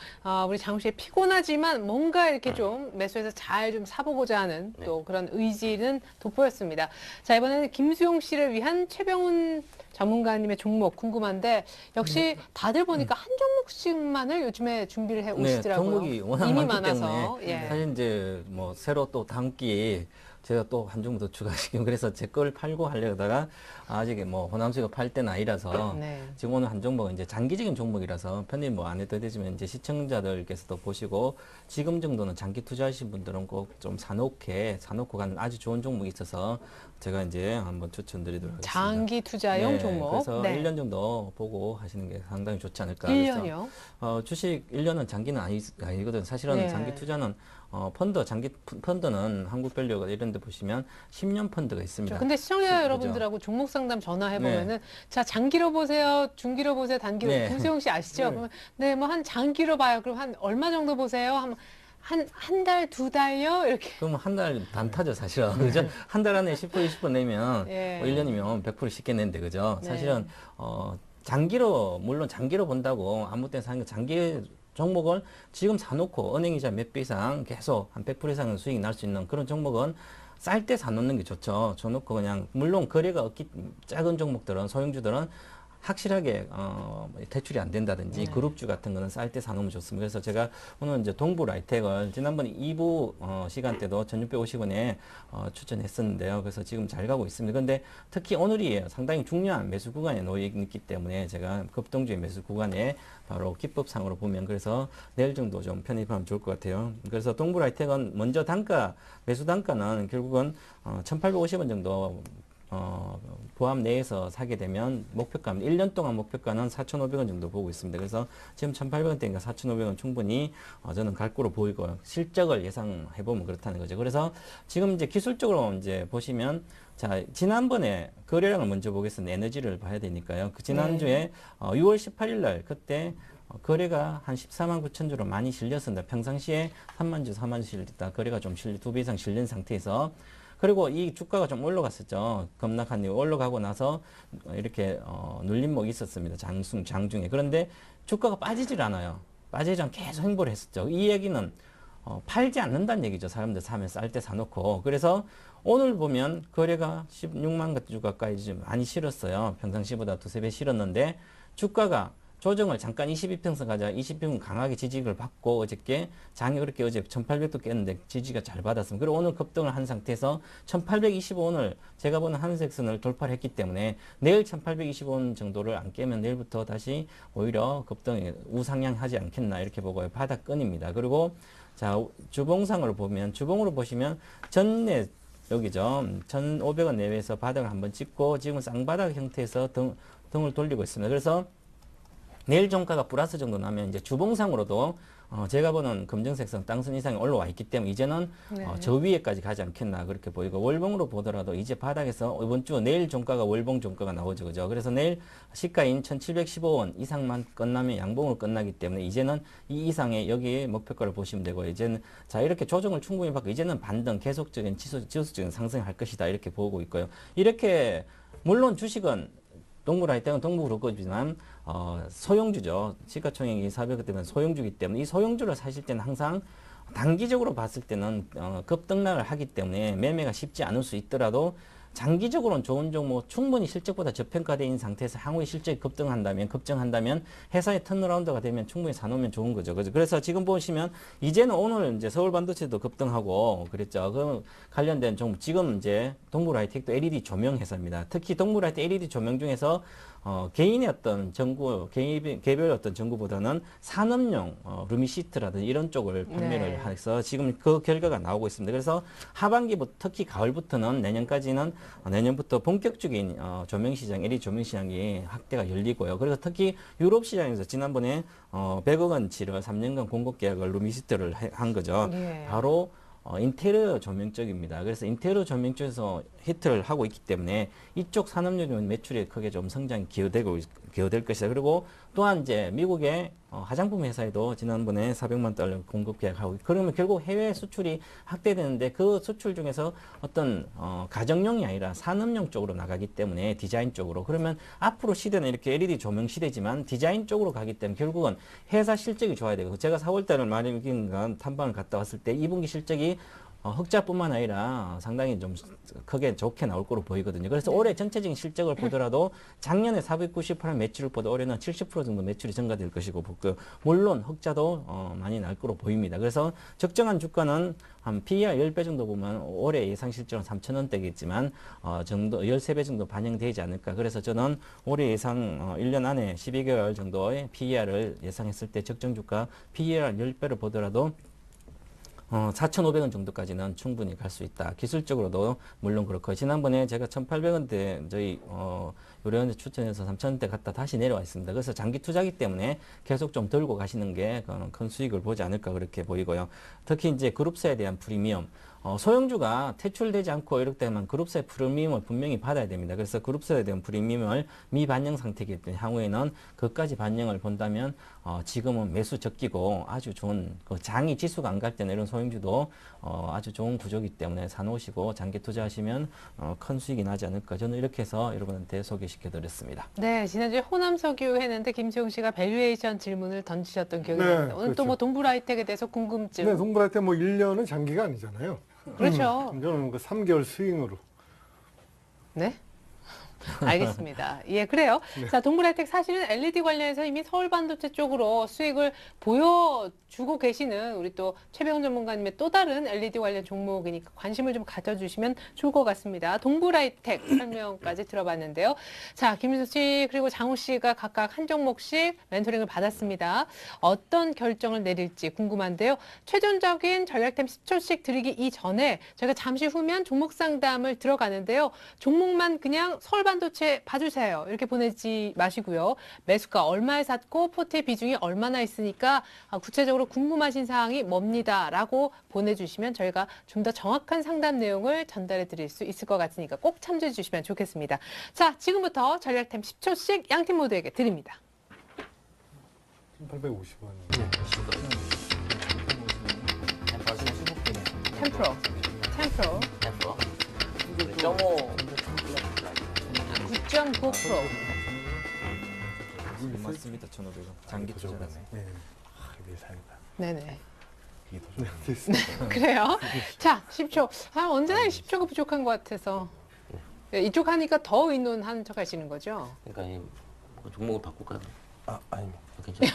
우리 장우 씨 피곤하지만 뭔가 이렇게 좀 매수해서 잘 좀 사보고자 하는 또 그런 의지는 돋보였습니다. 자, 이번에는 김수용 씨를 위한 최병훈 전문가님의 종목 궁금한데 역시 다들 보니까 한 종목씩만을 요즘에 준비를 해 오시더라고요. 종목이 워낙 이미 많기 많아서. 때문에 예. 사실 이제 뭐 새로 또 다음 기회에 제가 또 한 종목 더 추가시키고 그래서 제 걸 팔고 하려다가 아직 뭐 호남수가 팔 때는 아니라서 네. 지금 오늘 한 종목은 이제 장기적인 종목이라서 편입 뭐 안 해도 되지만 이제 시청자들께서도 보시고 지금 정도는 장기 투자하신 분들은 꼭 좀 사놓고 가는 아주 좋은 종목이 있어서 제가 이제 한번 추천드리도록 하겠습니다. 장기 투자용 네, 종목. 그래서 네. 1년 정도 보고 하시는 게 상당히 좋지 않을까. 1년이요? 그래서 주식 1년은 장기는 아니거든. 사실은 네. 장기 투자는 장기 펀드는 한국밸류가 이런 데 보시면 10년 펀드가 있습니다. 근데 시청자 그죠? 여러분들하고 종목 상담 전화해보면은, 자, 장기로 보세요, 중기로 보세요, 단기로. 네. 김수용 씨 아시죠? 그러면, 네, 뭐 한 장기로 봐요. 그럼 한 얼마 정도 보세요? 한 달, 두 달요? 이렇게. 그럼 한 달 단타죠, 사실은. 그죠? 한 달 안에 10% 20% 내면 예. 뭐 1년이면 100% 쉽게 낸대, 그죠? 네. 사실은, 물론 장기로 본다고 아무 때나 사는 게 장기 종목을 지금 사놓고 은행이자 몇 배 이상 계속 한 100% 이상은 수익이 날 수 있는 그런 종목은 쌀 때 사놓는 게 좋죠. 줘놓고 그냥, 물론 거래가 작은 종목들은, 소형주들은 확실하게 대출이 안 된다든지 그룹주 같은 거는 쌀 때 사놓으면 좋습니다. 그래서 제가 오늘 이제 동부 라이텍을 지난번에 2부 시간 때도 1650원에 추천했었는데요. 그래서 지금 잘 가고 있습니다. 근데 특히 오늘이 상당히 중요한 매수 구간에 놓여 있기 때문에 제가 급등주의 매수 구간에 바로 기법상으로 보면 그래서 내일 정도 좀 편입하면 좋을 것 같아요. 그래서 동부 라이텍은 먼저 매수 단가는 결국은 1850원 정도 보합 내에서 사게 되면 목표가, 1년 동안 목표가는 4,500원 정도 보고 있습니다. 그래서 지금 1,800원대니까 4,500원 충분히 저는 갈 거로 보이고요. 실적을 예상해보면 그렇다는 거죠. 그래서 지금 이제 기술적으로 이제 보시면 자, 지난번에 거래량을 먼저 보겠습니다. 에너지를 봐야 되니까요. 그 지난주에 6월 18일 날 그때 거래가 한 14만 9천 주로 많이 실렸습니다. 평상시에 3만 주, 4만 주 실렸다. 거래가 좀 2배 이상 실린 상태에서 그리고 이 주가가 좀 올라갔었죠. 급락한 이후 올라가고 나서 이렇게 눌림목이 있었습니다. 장중에. 그런데 주가가 빠지질 않아요. 빠지지 않고 계속 횡보를 했었죠. 이 얘기는 팔지 않는다는 얘기죠. 사람들 사면 쌀 때 사놓고. 그래서 오늘 보면 거래가 16만 주 가까이 좀 많이 실었어요. 평상시보다 두세 배 실었는데 주가가 조정을 잠깐 22평선 가자 20평은 강하게 지지를 받고 어저께 장이 그렇게 어제 1800도 깼는데 지지가 잘 받았습니다. 그리고 오늘 급등을 한 상태에서 1825원을 제가 보는 하늘색선을 돌파를 했기 때문에 내일 1825원 정도를 안 깨면 내일부터 다시 오히려 급등이 우상향하지 않겠나 이렇게 보고요. 바닥권입니다. 그리고 자 주봉상으로 보시면 전내 여기죠. 1,500원 내외에서 바닥을 한번 찍고 지금 쌍바닥 형태에서 등을 돌리고 있습니다. 그래서 내일 종가가 플러스 정도 나면 이제 주봉상으로도 제가 보는 검정색선 땅선 이상이 올라와 있기 때문에 이제는 저 위에까지 가지 않겠나 그렇게 보이고 월봉으로 보더라도 이제 바닥에서 이번 주 내일 종가가 월봉 종가가 나오죠. 그죠? 그래서 내일 시가인 1715원 이상만 끝나면 양봉으로 끝나기 때문에 이제는 이 이상의 여기에 목표가를 보시면 되고 이제는 자 이렇게 조정을 충분히 받고 이제는 반등 계속적인 지수적인 상승할 것이다 이렇게 보고 있고요. 이렇게 물론 주식은 동부라이텍은 동부로 거지만 소형주죠. 시가총액이 400억 때문에 소형주기 때문에 이 소형주를 사실 때는 항상 단기적으로 봤을 때는 급등락을 하기 때문에 매매가 쉽지 않을 수 있더라도 장기적으로는 좋은 종목 충분히 실적보다 저평가되어 있는 상태에서 향후에 실적이 급증한다면 회사의 턴어라운드가 되면 충분히 사놓으면 좋은 거죠. 그래서 지금 보시면 이제는 오늘 이제 서울 반도체도 급등하고 그랬죠. 그 관련된 종목 지금 이제 동부라이텍도 LED 조명 회사입니다. 특히 동부라이텍 LED 조명 중에서 개인의 어떤 개별 어떤 전구보다는 산업용 루미시트라든지 이런 쪽을 판매를 해서 지금 그 결과가 나오고 있습니다. 그래서 하반기부터 특히 가을부터는 내년부터 본격적인 조명 시장, LED 조명 시장이 확대가 열리고요. 그래서 특히 유럽 시장에서 지난번에 100억 원치를 3년간 공급 계약을 루미시트를 한 거죠. 바로 인테리어 조명 쪽입니다. 그래서 인테리어 조명 쪽에서 히트를 하고 있기 때문에 이쪽 산업용 매출이 크게 좀 성장이 기여될 것이다. 그리고 또한 이제 미국의 화장품 회사에도 지난번에 400만 달러 공급 계약하고, 그러면 결국 해외 수출이 확대되는데 그 수출 중에서 어떤 가정용이 아니라 산업용 쪽으로 나가기 때문에 디자인 쪽으로, 그러면 앞으로 시대는 이렇게 LED 조명 시대지만 디자인 쪽으로 가기 때문에 결국은 회사 실적이 좋아야 되고, 제가 4월 달을 많이 탐방을 갔다 왔을 때 2분기 실적이 흑자뿐만 아니라 상당히 좀 크게 좋게 나올 거로 보이거든요. 그래서 올해 전체적인 실적을 보더라도 작년에 498원 매출을 보다 올해는 70% 정도 매출이 증가될 것이고, 물론 흑자도 많이 날 거로 보입니다. 그래서 적정한 주가는 한 PER 10배 정도 보면 올해 예상 실적은 3,000원대겠지만 정도 13배 정도 반영되지 않을까. 그래서 저는 올해 예상 1년 안에 12개월 정도의 PER을 예상했을 때 적정 주가 PER 10배를 보더라도 4,500원 정도까지는 충분히 갈 수 있다. 기술적으로도 물론 그렇고, 지난번에 제가 1,800원대 저희 요래원에 추천해서 3,000원대 갔다 다시 내려와 있습니다. 그래서 장기 투자기 때문에 계속 좀 들고 가시는 게 큰 수익을 보지 않을까 그렇게 보이고요. 특히 이제 그룹사에 대한 프리미엄, 소형주가 퇴출되지 않고 이럴 때만 그룹사의 프리미엄을 분명히 받아야 됩니다. 그래서 그룹사에 대한 프리미엄을 미반영 상태이기 때문에 향후에는 그까지 반영을 본다면 지금은 매수 적기고 아주 좋은, 그 장이 지수가 안 갈 때는 이런 소형주도 아주 좋은 구조이기 때문에 사놓으시고 장기 투자하시면 큰 수익이 나지 않을까, 저는 이렇게 해서 여러분한테 소개시켜 드렸습니다. 네, 지난주에 호남석유 했는데 김수용 씨가 밸류에이션 질문을 던지셨던 기억이 네, 납니다. 오늘 또 그렇죠. 뭐 동부라이텍에 대해서 궁금증. 네, 동그랗게 뭐 1년은 장기가 아니잖아요. 그렇죠. 저는 그 3개월 스윙으로. 네. 알겠습니다. 예, 그래요. 자, 동부라이텍 사실은 LED 관련해서 이미 서울 반도체 쪽으로 수익을 보여주고 계시는 우리 또 최병훈 전문가님의 또 다른 LED 관련 종목이니까 관심을 좀 가져주시면 좋을 것 같습니다. 동부라이텍 설명까지 들어봤는데요. 자, 김민수 씨 그리고 장우 씨가 각각 한 종목씩 멘토링을 받았습니다. 어떤 결정을 내릴지 궁금한데요. 최종적인 전략템 10초씩 드리기 이전에 저희가 잠시 후면 종목 상담을 들어가는데요. 종목만 그냥 서울 반도체 봐주세요. 이렇게 보내지 마시고요. 매수가 얼마에 샀고 포트의 비중이 얼마나 있으니까 구체적으로 궁금하신 사항이 뭡니다. 라고 보내주시면 저희가 좀 더 정확한 상담 내용을 전달해 드릴 수 있을 것 같으니까 꼭 참조해 주시면 좋겠습니다. 자, 지금부터 전략템 10초씩 양팀 모두에게 드립니다. 1,850원. 10%. 10%. 9.9%. 맞습니다. 1,500원. 장기 투자라서. 네. 이게 사야겠다. 네네. 이게 더 좋네. 됐습니다. 그래요? 자, 10초. 언제나 10초가 부족한 것 같아서. 네, 이쪽 하니까 더 의논하는 척 하시는 거죠? 그러니까 종목을 바꿀까요? 아닙니다. 괜찮아요.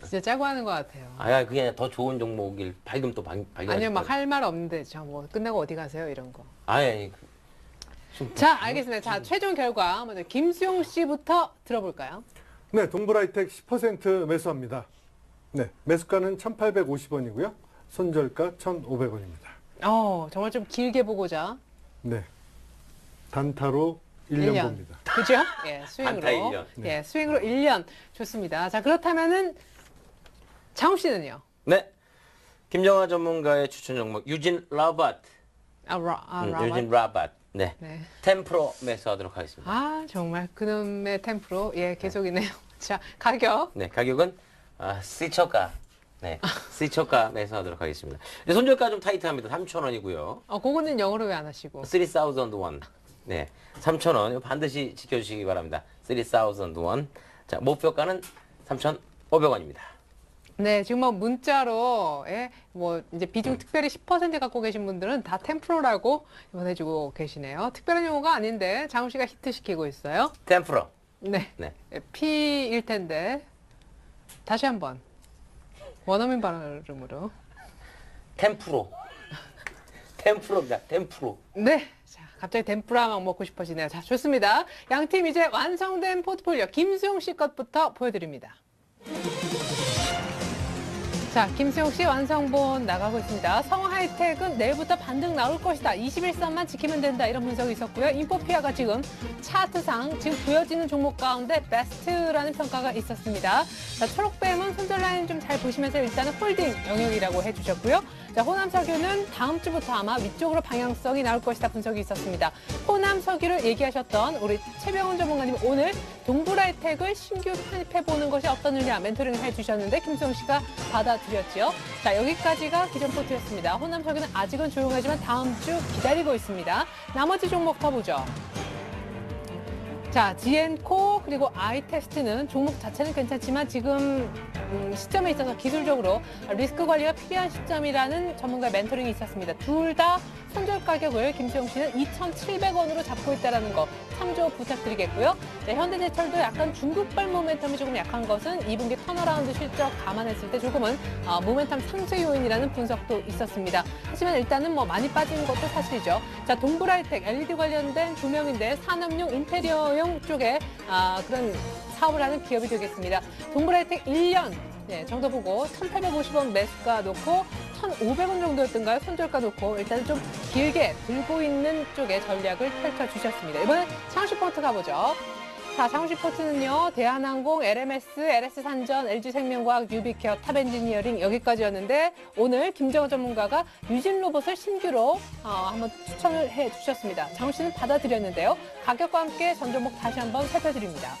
진짜 짜고 하는 것 같아요. 아야, 그게 아니라 더 좋은 종목일 밝으면 또 발견. 아니요, 막 할 말 없는데, 저 뭐 끝나고 어디 가세요? 이런 거. 아예 자, 알겠습니다. 자, 최종 결과 먼저 김수용 씨부터 들어볼까요? 네, 동부라이텍 10% 매수합니다. 네, 매수가는 1,850원이고요. 손절가 1,500원입니다. 정말 좀 길게 보고자. 네. 단타로 1년 봅니다. 그죠? 예, 수익으로. 단타 1년. 예, 수익으로 1년. 좋습니다. 자, 그렇다면은 장우 씨는요? 네. 김정화 전문가의 추천 종목 유진 라바트. 유진 라바트. 네. 네. 10% 매수하도록 하겠습니다. 정말 그놈의 10%. 예, 계속이네요. 자, 가격. 네, 가격은 C초가. 네, C초가 매수하도록 하겠습니다. 손절가 좀 타이트합니다. 3,000원이고요. 그거는 영어로 왜 안 하시고? 3,001. 네, 3,000원. 이거 반드시 지켜주시기 바랍니다. 3,001. 자, 목표가는 3,500원입니다. 네, 지금 뭐 문자로, 뭐 이제 비중 특별히 10% 갖고 계신 분들은 다 10%라고 보내주고 계시네요. 특별한 용어가 아닌데 장우 씨가 히트시키고 있어요. 10%. 네. 네. P일 텐데 다시 한번 원어민 발음으로. 10%. 10%입니다. 10%. 네. 자, 갑자기 덴푸라 막 먹고 싶어지네요. 자, 좋습니다. 양팀 이제 완성된 포트폴리오 김수용 씨 것부터 보여드립니다. 자, 김수용 씨 완성본 나가고 있습니다. 성하이텍은 내일부터 반등 나올 것이다. 21선만 지키면 된다. 이런 분석이 있었고요. 인포피아가 지금 차트상 지금 보여지는 종목 가운데 베스트라는 평가가 있었습니다. 자, 초록뱀은 손절 라인 좀 잘 보시면서 일단은 홀딩 영역이라고 해주셨고요. 자, 자, 호남석유는 다음 주부터 아마 위쪽으로 방향성이 나올 것이다 분석이 있었습니다. 호남석유를 얘기하셨던 우리 최병훈 전문가님 오늘 동부라이텍을 신규 편입해보는 것이 어떠느냐 멘토링을 해주셨는데 김수영 씨가 받아들였죠. 자, 여기까지가 기존 포트였습니다. 호남석유는 아직은 조용하지만 다음 주 기다리고 있습니다. 나머지 종목 더 보죠. 자, 지엔코 그리고 아이테스트는 종목 자체는 괜찮지만 지금 시점에 있어서 기술적으로 리스크 관리가 필요한 시점이라는 전문가의 멘토링이 있었습니다. 둘 다 손절 가격을 김수영 씨는 2,700원으로 잡고 있다는 거 참조 부탁드리겠고요. 자, 현대제철도 약간 중국발 모멘텀이 조금 약한 것은 2분기 턴어라운드 실적 감안했을 때 조금은 모멘텀 상쇄 요인이라는 분석도 있었습니다. 하지만 일단은 뭐 많이 빠진 것도 사실이죠. 자, 동부라이텍 LED 관련된 조명인데 산업용 인테리어용 쪽에 그런 사업을 하는 기업이 되겠습니다. 동부라이텍 1년 정도 보고 1,850원 매수가 놓고 1,500원 정도였던가요? 손절가 놓고 일단 좀 길게 들고 있는 쪽의 전략을 펼쳐주셨습니다. 이번엔 상시포트 가보죠. 자, 상시포트는요. 대한항공, LMS, LS산전, LG생명과학, 유비케어, 탑엔지니어링 여기까지였는데 오늘 김정은 전문가가 유진로봇을 신규로 한번 추천을 해주셨습니다. 장훈 씨는 받아들였는데요. 가격과 함께 전 종목 다시 한번 살펴드립니다.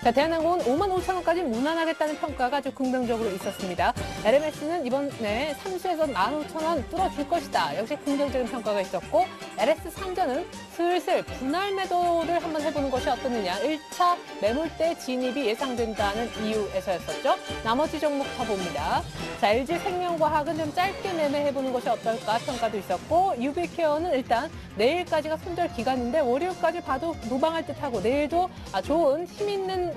자, 대한항공은 55,000원까지 무난하겠다는 평가가 아주 긍정적으로 있었습니다. LMS는 이번에 3수에서 15,000원 뚫어줄 것이다. 역시 긍정적인 평가가 있었고 LS산전은 슬슬 분할 매도를 한번 해보는 것이 어떻느냐. 1차 매물대 진입이 예상된다는 이유에서였었죠. 나머지 종목 더 봅니다. 자, LG생명과학은 좀 짧게 매매해보는 것이 어떨까 평가도 있었고 유비케어는 일단 내일까지가 손절 기간인데 월요일까지 봐도 무방할 듯하고 내일도 좋은 힘 있는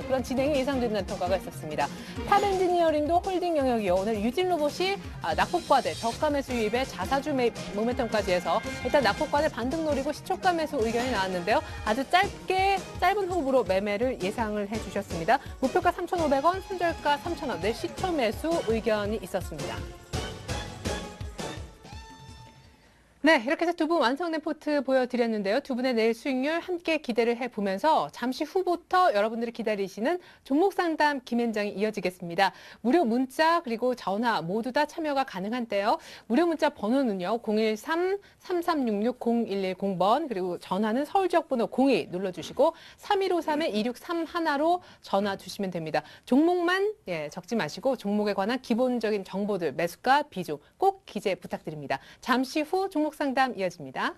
그런 진행이 예상된다는 평가가 있었습니다. 탑엔지니어링도 홀딩 영역이요. 오늘 유진로봇이 낙폭과대, 저가 매수 유입에 자사주 매입 모멘텀까지 해서 일단 낙폭과대 반등 노리고 시초가 매수 의견이 나왔는데요. 아주 짧은 호흡으로 매매를 예상을 해주셨습니다. 목표가 3,500원, 손절가 3,000원, 내 시초 매수 의견이 있었습니다. 네, 이렇게 해서 두 분 완성된 포트 보여드렸는데요. 두 분의 내일 수익률 함께 기대를 해보면서 잠시 후부터 여러분들이 기다리시는 종목 상담 김현정이 이어지겠습니다. 무료 문자 그리고 전화 모두 다 참여가 가능한데요. 무료 문자 번호는요. 013-3366-0110번 그리고 전화는 서울 지역 번호 02 눌러주시고 3153-2631로 전화 주시면 됩니다. 종목만 적지 마시고 종목에 관한 기본적인 정보들 매수가 비중 꼭 기재 부탁드립니다. 잠시 후 종목 상담 이어집니다.